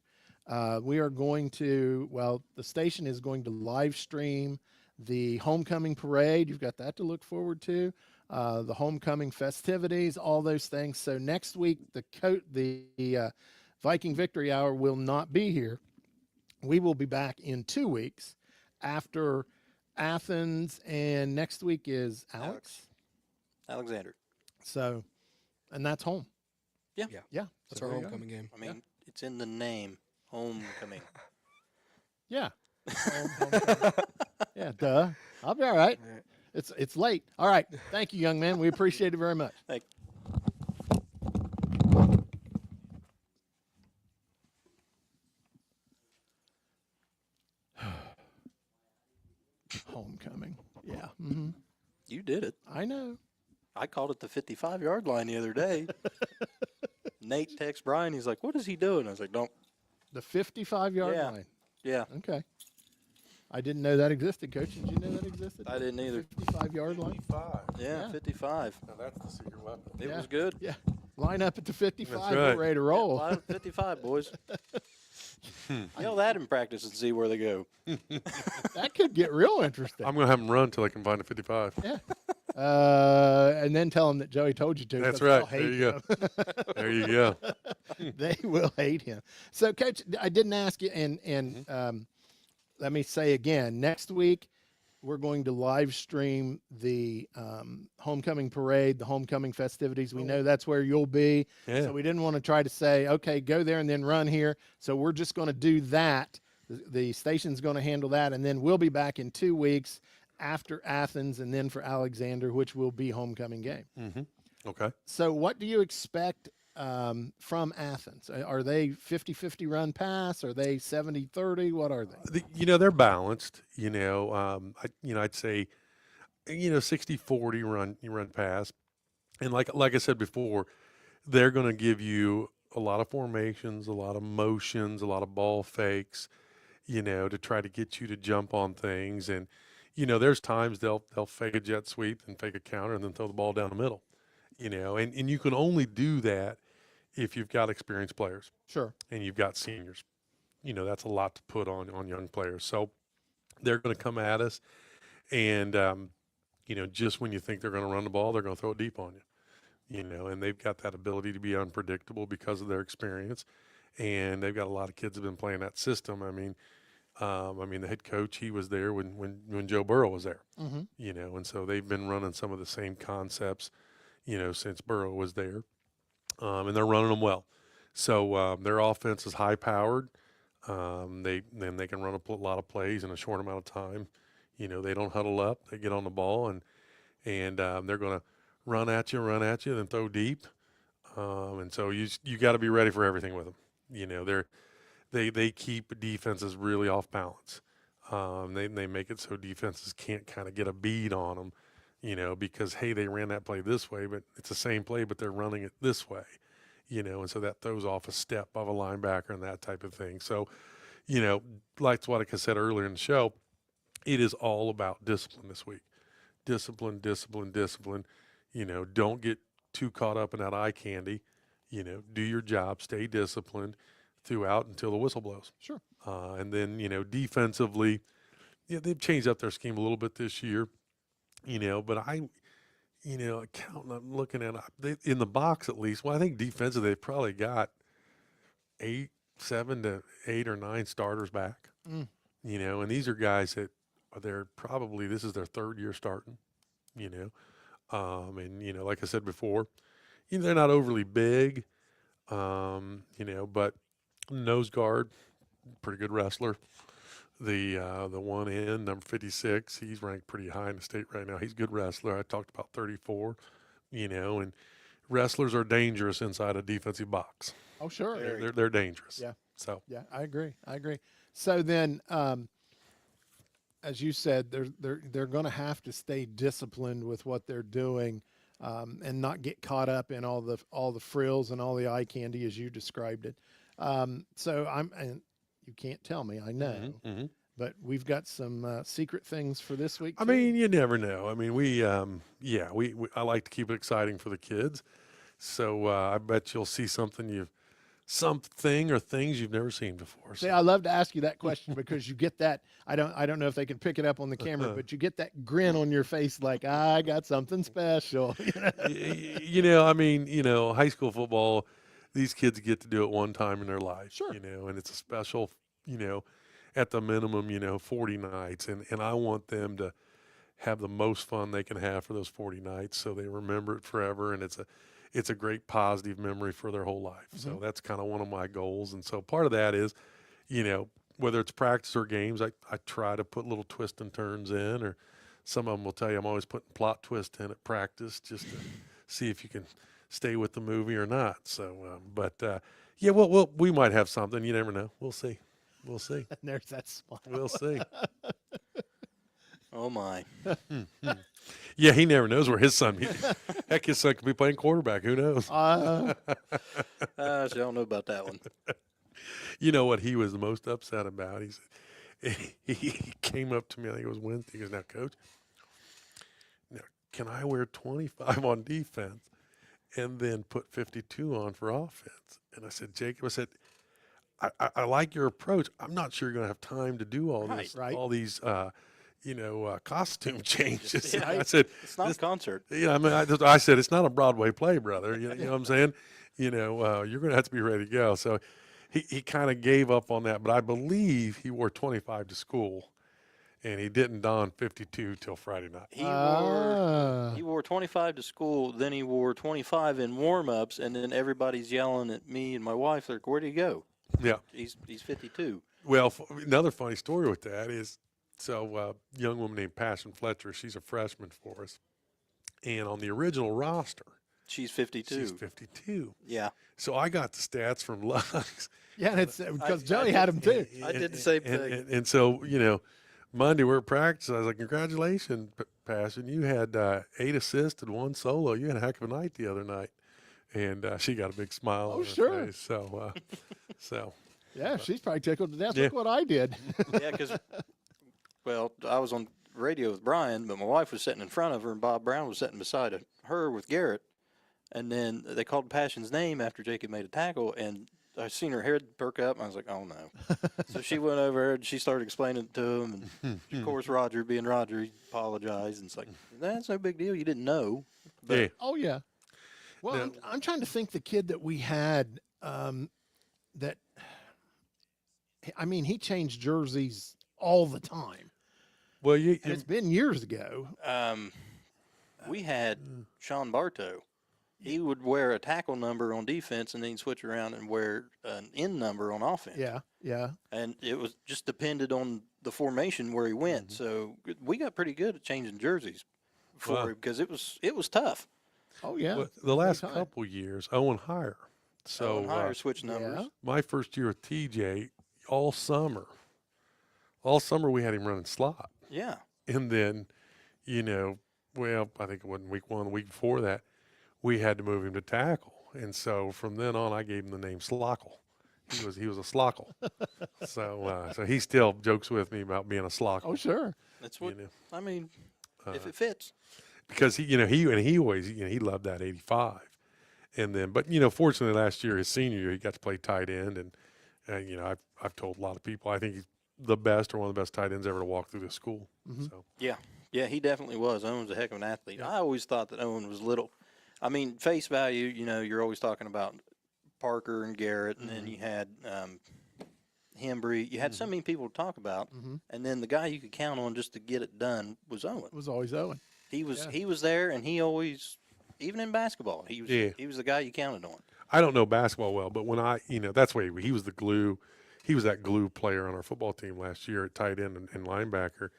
We are going to, the station is going to live stream the homecoming parade. You've got that to look forward to. The homecoming festivities, all those things. So next week, the Viking Victory Hour will not be here. We will be back in 2 weeks after Athens, and next week is Alex. Alexander. So, and that's home. Yeah. Yeah. Yeah. That's So our there you go. homecoming game. I mean, it's in the name, homecoming. Yeah. Homecoming. Yeah, duh. I'll be all right. All right. It's late. All right. Thank you, young man. We appreciate it very much. Thank Homecoming. Yeah. Hmm. You did it. I know. I called it the 55-yard line the other day. Nate texts Brian. He's like, "What is he doing?" I was like, "Don't." The 55-yard Yeah. line. Yeah, Okay. I didn't know that existed, Coach. Did you know that existed? I didn't either. 55-yard line. 55. Yeah, Yeah. 55. Now that's the secret weapon. It Yeah. was good. Yeah. Line up at the 55. That's We're right. ready to roll. Line up 55, boys. Yell that in practice and see where they go. That could get real interesting. I'm going to have them run until they can find a 55. And then tell them that Joey told you to. That's 'cause they'll right. There hate you go. There you go. him. They will hate him. So, Coach, I didn't ask you, and let me say again, next week we're going to live stream the homecoming parade, the homecoming festivities. We know that's where you'll be. Yeah. So we didn't want to try to say, okay, go there and then run here. So we're just going to do that. The station's going to handle that, and then we'll be back in 2 weeks after Athens and then for Alexander, which will be homecoming game. Mm-hmm. Okay. So, what do you expect from Athens? Are they 50-50 run pass? Are they 70-30? What are they? They're balanced. I'd say 60-40 run pass, and like I said before, they're going to give you a lot of formations, a lot of motions, a lot of ball fakes, to try to get you to jump on things. And there's times they'll fake a jet sweep and fake a counter and then throw the ball down the middle. And you can only do that if you've got experienced players Sure. and you've got seniors. That's a lot to put on young players. So they're going to come at us, and just when you think they're going to run the ball, they're going to throw it deep on you. And they've got that ability to be unpredictable because of their experience, and they've got a lot of kids that have been playing that system. The head coach, he was there when Joe Burrow was there. Mm-hmm. And so they've been running some of the same concepts, since Burrow was there, and they're running them well. So their offense is high powered. They can run a lot of plays in a short amount of time. They don't huddle up. They get on the ball and they're going to run at you, then throw deep. And so you got to be ready for everything with them. They keep defenses really off balance. They make it so defenses can't kind of get a bead on them, because hey, they ran that play this way, but it's the same play, but they're running it this way. And so that throws off a step of a linebacker and that type of thing. So, like what I said earlier in the show, it is all about discipline this week. Discipline, discipline, discipline. Don't get too caught up in that eye candy. Do your job, stay disciplined throughout until the whistle blows. Sure. And then, defensively, they've changed up their scheme a little bit this year, but I'm looking at in the box at least. Well, I think defensively they've probably got 7 to 8 or 9 starters back. Mm. And these are guys that this is their third year starting. And like I said before, they're not overly big, but nose guard, pretty good wrestler. The one in number 56, he's ranked pretty high in the state right now. He's a good wrestler. I talked about 34, and wrestlers are dangerous inside a defensive box. Oh, sure. They're dangerous. Yeah. So Yeah, I agree. So then, as you said, they're going to have to stay disciplined with what they're doing, and not get caught up in all the frills and all the eye candy as you described it. And you can't tell me, I know, Mm-hmm. but we've got some secret things for this week. I too. mean, you never know. I mean, we I like to keep it exciting for the kids. So I bet you'll see something or things you've never seen before. See, So. I love to ask you that question because you get that. I don't know if they can pick it up on the camera, but you get that grin on your face, like I got something special. High school football, these kids get to do it one time in their life. Sure. And it's a special, at the minimum, 40 nights, and I want them to have the most fun they can have for those 40 nights, so they remember it forever, and it's a great positive memory for their whole life. Mm-hmm. So that's kind of one of my goals. And so part of that is, whether it's practice or games, I try to put little twists and turns in, or some of them will tell you I'm always putting plot twist in at practice just to see if you can stay with the movie or not. So, we might have something. You never know. We'll see. And there's that smile. We'll see. Oh my. Yeah, he never knows where his son is. Heck, his son could be playing quarterback. Who knows? So I don't know about that one. You know what he was the most upset about? He came up to me, I think it was Wednesday. He goes, "Now, Coach, can I wear 25 on defense and then put 52 on for offense?" And I said, "Jacob, I like your approach. I'm not sure you're going to have time to do all this, Right. all these, costume changes." Yeah, I said, It's not a concert. I said, "It's not a Broadway play, brother." You know what I'm saying? You're going to have to be ready to go. So he kind of gave up on that, but I believe he wore 25 to school, and he didn't don 52 till Friday night. He wore 25 to school, then he wore 25 in warm-ups, and then everybody's yelling at me and my wife, like, "Where'd he go?" Yeah. He's 52. Well, another funny story with that is, a young woman named Passion Fletcher, she's a freshman for us, and on the original roster, She's 52. She's 52. Yeah, So I got the stats from Lux. Yeah, and it's because I Joey had him too. I did the same and, thing. And so, Monday we're at practice. I was like, congratulations, Passion. You had 8 assists and 1 solo. You had a heck of a night the other night. And she got a big smile Oh, on her sure. face. So, Yeah, she's probably tickled to death. Yeah. Look what I did. Yeah, because, well, I was on radio with Brian, but my wife was sitting in front of her, and Bob Brown was sitting beside her with Garrett. And then they called Passion's name after Jacob made a tackle, and I seen her head perk up, and I was like, oh, no. So she went over and she started explaining it to him. And, of course, Roger, being Roger, he apologized. And it's like, that's no big deal. You didn't know. But yeah. Oh yeah. Well, Now- I'm trying to think the kid that we had that. I mean, he changed jerseys all the time, Well, and it's been years ago. we had Sean Bartow. He would wear a tackle number on defense, and then he'd switch around and wear an end number on offense. Yeah, yeah. And it was just depended on the formation where he went. So we got pretty good at changing jerseys for Wow. him because it was tough. Oh yeah. well, the last time. couple years, Owen Hire. So Owen Hire switched numbers. yeah. my first year with TJ, all summer we had him running slot. Yeah. And then, well, I think it wasn't week 1, the week before that, we had to move him to tackle. And so from then on, I gave him the name Slockle. He was a Slockle. So he still jokes with me about being a Slockle. Oh sure. That's what you know, I mean. If it fits. because he always, he loved that 85. And then, but fortunately last year, his senior year, he got to play tight end, and I've told a lot of people I think he's the best or one of the best tight ends ever to walk through this school. So Yeah, he definitely was. Owen's a heck of an athlete. I always thought that Owen was little. I mean, face value, you're always talking about Parker and Garrett, and then you had Hembry. You had so many people to talk about, and then the guy you could count on just to get it done was Owen. It was always Owen. He was Yeah. he was there, and he always, even in basketball, he was the guy you counted on. I don't know basketball well, but when that's why he was the glue. He was that glue player on our football team last year at tight end and linebacker.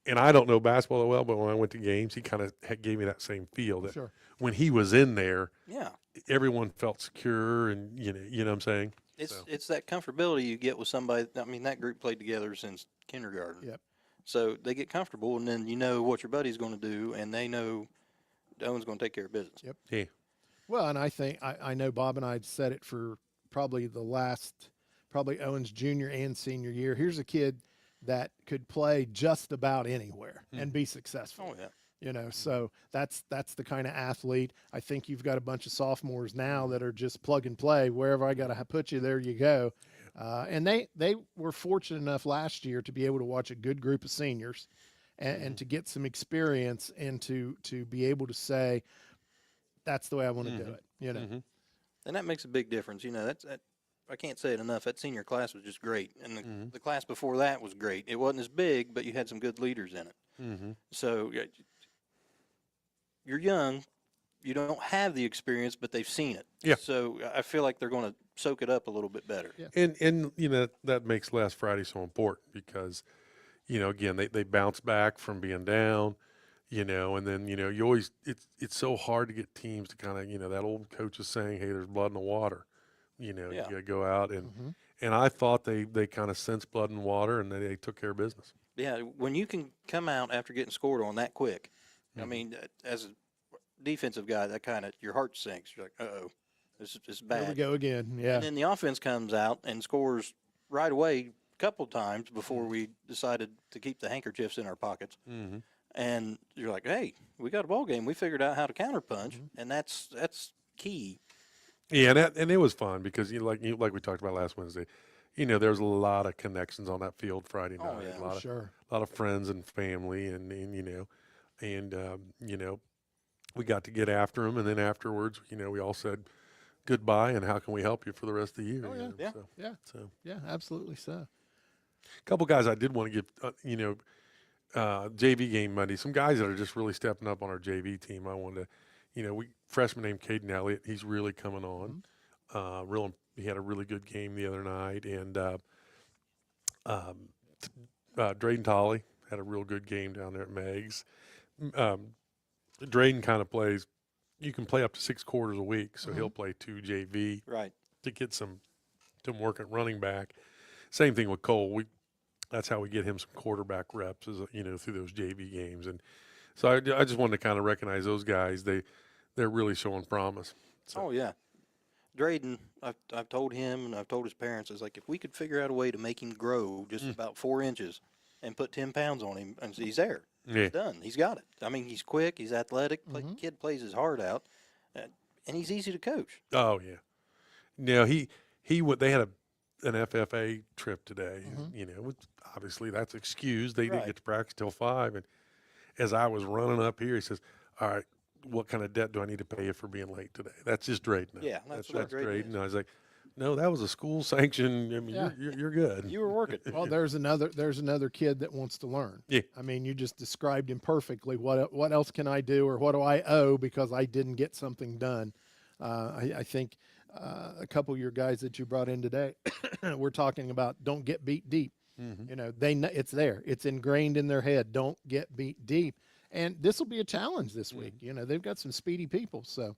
And I don't know basketball that well, but when I went to games, he kind of gave me that same feel that Sure. when he was in there, Yeah, everyone felt secure, and you know what I'm saying. it's that comfortability you get with somebody. I mean, that group played together since kindergarten. Yep. So they get comfortable, and then you know what your buddy's going to do, and they know Owen's going to take care of business. Yep. Yeah. Well, and I think I know Bob and I had said it for probably Owen's junior and senior year. Here's a kid that could play just about anywhere and be successful. Oh yeah. So that's the kind of athlete. I think you've got a bunch of sophomores now that are just plug and play. Wherever I got to put you, there you go. And they were fortunate enough last year to be able to watch a good group of seniors and to get some experience and to be able to say, that's the way I want to do it. And that makes a big difference. I can't say it enough. That senior class was just great, and the class before that was great. It wasn't as big, but you had some good leaders in it. So you're young, you don't have the experience, but they've seen it. Yeah. So I feel like they're going to soak it up a little bit better. Yeah. And that makes last Friday so important because, again, they bounce back from being down, and then, you always, it's so hard to get teams to kind of, that old coach is saying, hey, there's blood in the water. You got to go out and I thought they kind of sensed blood in water and they took care of business. Yeah, when you can come out after getting scored on that quick, I mean, as a defensive guy, that kind of, your heart sinks. You're like, uh-oh, this is bad. There we go again. Yeah. And then the offense comes out and scores right away a couple times before we decided to keep the handkerchiefs in our pockets. And you're like, hey, we got a ball game. We figured out how to counterpunch, and that's key. Yeah, and it was fun because like we talked about last Wednesday, there's a lot of connections on that field Friday night. Oh, yeah. A lot of friends and family, and we got to get after them, and then afterwards, we all said goodbye and how can we help you for the rest of the year? Oh, yeah. Yeah. So Yeah, absolutely so. a couple guys I did want to give, JV game Monday. Some guys that are just really stepping up on our JV team. I wanted to, freshman named Caden Elliott. He's really coming on. He had a really good game the other night, and Drayden Tolley had a real good game down there at Meg's. Drayden kind of plays you can play up to 6 quarters a week, so he'll play 2 JV Right. to get some work at running back. Same thing with Cole. That's how we get him some quarterback reps, is through those JV games. And so I just wanted to kind of recognize those guys. They're really showing promise. So. Oh yeah. Drayden, I've told him and I've told his parents, is like, if we could figure out a way to make him grow just about 4 inches and put 10 pounds on him, and he's there. Yeah. He's done. He's got it. I mean, he's quick. He's athletic. Kid plays his heart out, and he's easy to coach. Oh yeah. No, he would. They had an FFA trip today. Obviously that's excused. They didn't Right. get to practice till 5. And as I was running up here, he says, "All right, what kind of debt do I need to pay you for being late today?" That's just Drayden. Yeah, that's what Drayden Drayden. is. I was like, "No, that was a school sanction. I mean, Yeah. you're good." You were working. Well, there's another kid that wants to learn. Yeah. I mean, you just described him perfectly. What else can I do, or what do I owe because I didn't get something done? I think a couple of your guys that you brought in today, we're talking about don't get beat deep. It's there. It's ingrained in their head. Don't get beat deep. And this will be a challenge this week. They've got some speedy people. So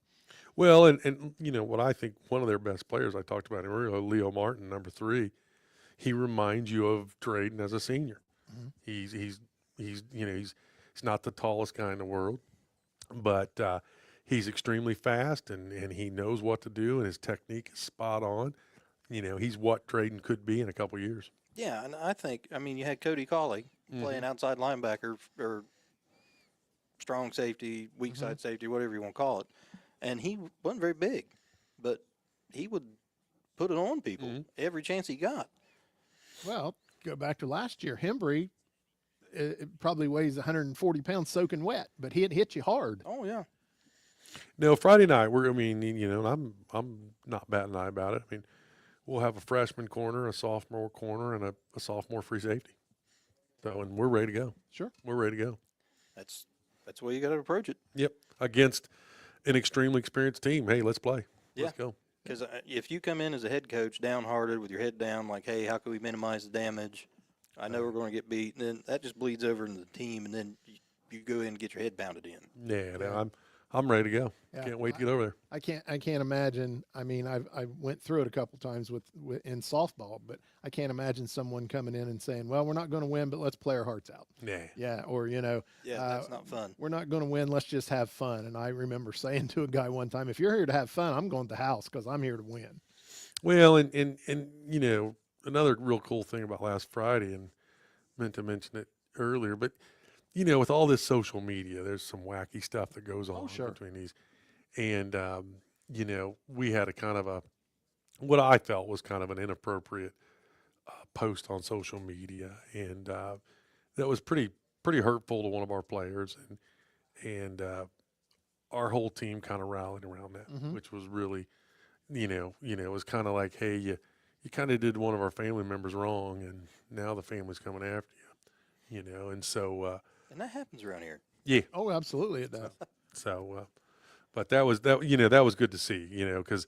Well, and what I think one of their best players, I talked about him earlier, Leo Martin, number 3. He reminds you of Drayden as a senior. He's not the tallest guy in the world, but he's extremely fast and he knows what to do, and his technique is spot on. He's what Drayden could be in a couple years. Yeah, and I think, you had Cody Cawley playing outside linebacker or strong safety, weak side safety, whatever you want to call it, and he wasn't very big, but he would put it on people every chance he got. well, go back to last year. Hembry it probably weighs 140 pounds soaking wet, but he'd hit you hard. Oh yeah. No, Friday night I'm not batting an eye about it. I mean, we'll have a freshman corner, a sophomore corner, and a sophomore free safety. So, and we're ready to go. Sure. We're ready to go. That's the way you got to approach it. Yep. Against an extremely experienced team. Hey, let's play. Yeah. Let's go. Because if you come in as a head coach downhearted with your head down, like, hey, how can we minimize the damage? I know we're going to get beat. And then that just bleeds over into the team, and then you go in and get your head pounded in. Yeah, no, I'm ready to go. Yeah. Can't wait to get over there. I can't imagine. I mean, I went through it a couple times with in softball, but I can't imagine someone coming in and saying, "Well, we're not going to win, but let's play our hearts out." Yeah. Yeah, or Yeah, that's not fun. we're not going to win. Let's just have fun. And I remember saying to a guy one time, "If you're here to have fun, I'm going to the house because I'm here to win." Well, and another real cool thing about last Friday, and meant to mention it earlier, but with all this social media, there's some wacky stuff that goes on sure. between these. And, we had a kind of what I felt was kind of an inappropriate post on social media. And that was pretty hurtful to one of our players. And our whole team kind of rallied around that, which was really, it was kind of like, hey, you kind of did one of our family members wrong, and now the family's coming after you, and so. And that happens around here. Yeah. Oh, absolutely, it does. So, but that was good to see, because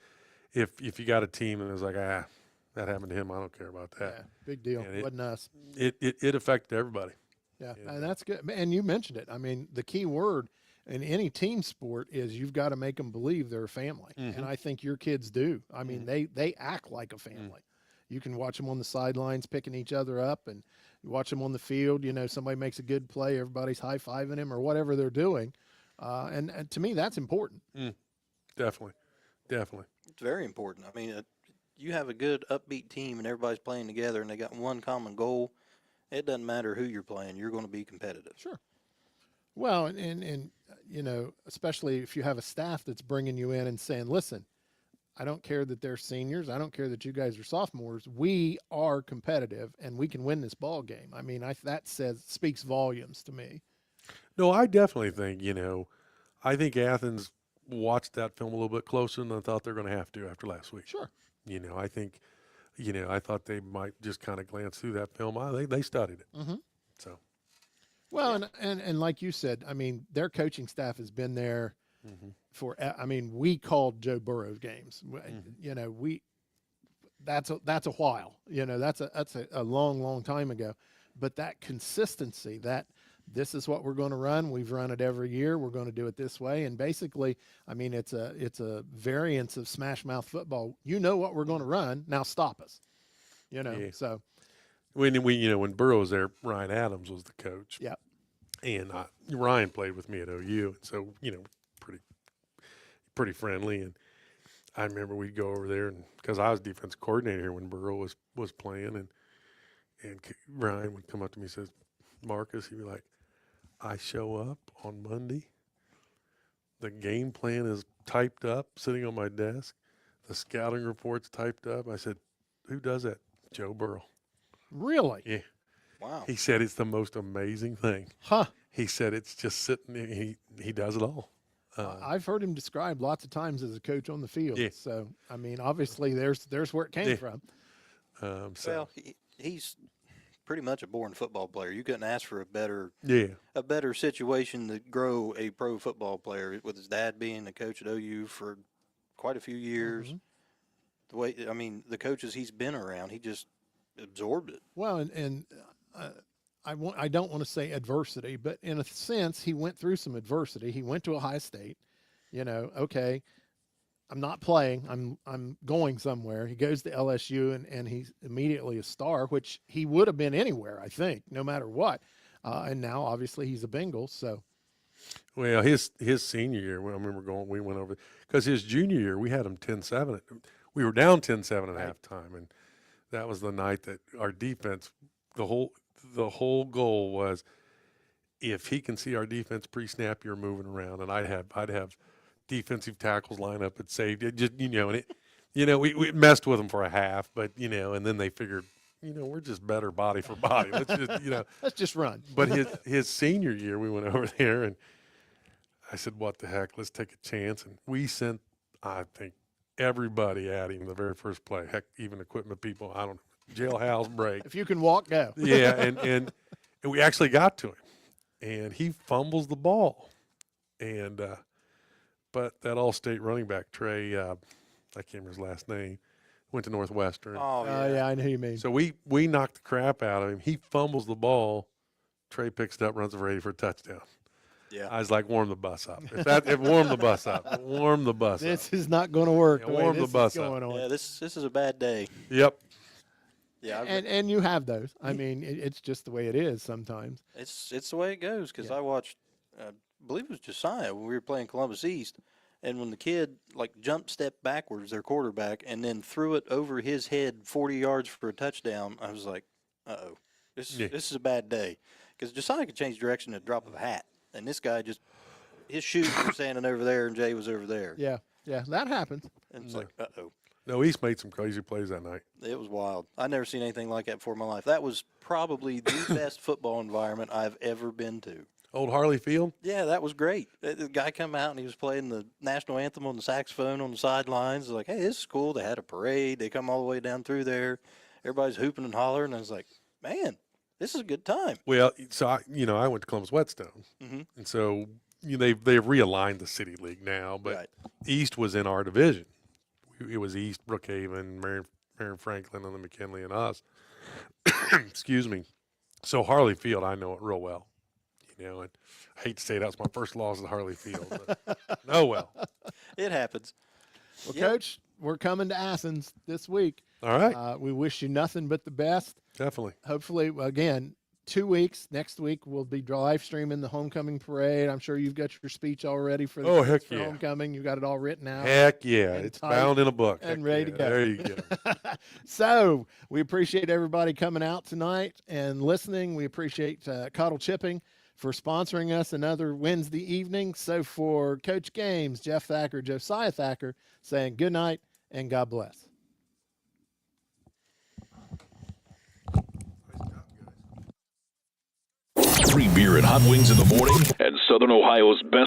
if you got a team and it was like, that happened to him, I don't care about Yeah, that. big deal. And Wasn't us. It affected everybody. Yeah, Yeah. and that's good. And you mentioned it. I mean, the key word in any team sport is you've got to make them believe they're a family, and I think your kids do. I mean, they act like a family. You can watch them on the sidelines picking each other up, and you watch them on the field. Somebody makes a good play, everybody's high-fiving him or whatever they're doing. And to me, that's important. Definitely. It's very important. I mean, you have a good upbeat team and everybody's playing together and they got one common goal. It doesn't matter who you're playing. You're going to be competitive. Sure. Well, and especially if you have a staff that's bringing you in and saying, listen, I don't care that they're seniors. I don't care that you guys are sophomores. We are competitive and we can win this ball game. I mean, that speaks volumes to me. No, I definitely think, I think Athens watched that film a little bit closer than I thought they're going to have to after last week. Sure. I think, I thought they might just kind of glance through that film. I think they studied it. So. Well, and like you said, I mean, their coaching staff has been there we called Joe Burrow's games. That's a while. That's a long time ago. But that consistency, that this is what we're going to run. We've run it every year. We're going to do it this way. And basically, I mean, it's a variance of smash mouth football. You know what we're going to run. Now stop us. You know, Yeah. so When Burrow was there, Ryan Adams was the coach. yeah. And Ryan played with me at OU, and so pretty friendly. And I remember we'd go over there, and because I was defense coordinator here when Burrow was playing, and Ryan would come up to me and says, Marcus, he'd be like, I show up on Monday. The game plan is typed up, sitting on my desk. The scouting report's typed up. I said, who does that? Joe Burrow. Really? Yeah. Wow. He said it's the most amazing thing. Huh. He said it's just sitting there. He does it all. I've heard him described lots of times as a coach on the field. Yeah. So, I mean, obviously there's where it came Yeah. from. So Well, he's pretty much a born football player. You couldn't ask for a better situation to grow a pro football player. With his dad being the coach at OU for quite a few years, the way the coaches he's been around, he just absorbed it. Well, and I don't want to say adversity, but in a sense, he went through some adversity. He went to Ohio State. You know, okay, I'm not playing. I'm going somewhere. He goes to LSU, and he's immediately a star, which he would have been anywhere, I think, no matter what. And now, obviously, he's a Bengal. So, well, his senior year, I remember we went over because his junior year we had him 10-7. We were down 10-7 at halftime, and that was the night that our defense, the whole goal was, if he can see our defense pre-snap, you're moving around, and I'd have defensive tackles line up at safety. Just and we messed with them for a half, but and then they figured, we're just better body for body. Let's just let's just run. But his senior year, we went over there, and I said, "What the heck? Let's take a chance." And we sent, I think, everybody at him the very first play. Heck, even equipment people. I don't know. Jailhouse break. If you can walk, go. Yeah, and we actually got to him, and he fumbles the ball, and but that All-State running back Trey, I can't remember his last name, went to Northwestern. Oh Yeah, I know who you mean. So we knocked the crap out of him. He fumbles the ball. Trey picks it up, runs over 80 for a touchdown. Yeah. I was like, warm the bus up. Warm the bus up. Warm the bus up. This is not going to work. Yeah, the way warm the this bus is up. going on. Yeah, this is a bad day. Yep. Yeah, And you have those. I mean, it's just the way it is sometimes. it's the way it goes. Because Yeah. I watched, I believe it was Josiah when we were playing Columbus East, and when the kid jump stepped backwards, their quarterback, and then threw it over his head 40 yards for a touchdown, I was like, uh-oh, this is a bad day. Because Josiah could change direction at the drop of a hat, and this guy just his shoes were standing over there, and Jay was over there. Yeah, that happens. And it's like, uh-oh. No, East made some crazy plays that night. It was wild. I'd never seen anything like that before in my life. That was probably the best football environment I've ever been to. Old Harley Field? Yeah, that was great. The guy come out and he was playing the national anthem on the saxophone on the sidelines. I was like, hey, this is cool. They had a parade. They come all the way down through there. Everybody's hooping and hollering. I was like, man, this is a good time. Well, so I went to Columbus Whetstone, and so they've realigned the City League now, but Right. East was in our division. It was East, Brookhaven, Marion Franklin, and then McKinley and us. Excuse me. So Harley Field, I know it real well. And I hate to say that was my first loss at Harley Field, but oh well. It happens. Well, Yep. Coach, we're coming to Athens this week. All right, We wish you nothing but the best. definitely. Hopefully, again, 2 weeks. Next week, we'll be live streaming the homecoming parade. I'm sure you've got your speech all ready for the Oh, kids heck for yeah. homecoming. You got it all written out. Heck yeah, and it's tight bound in a book. and Heck ready to yeah. go. There you go. So we appreciate everybody coming out tonight and listening. We appreciate Cottle Chipping for sponsoring us another Wednesday evening. So for Coach Games, Jeff Thacker, Josiah Thacker, saying good night and God bless. Free beer and hot wings in the morning, and Southern Ohio's best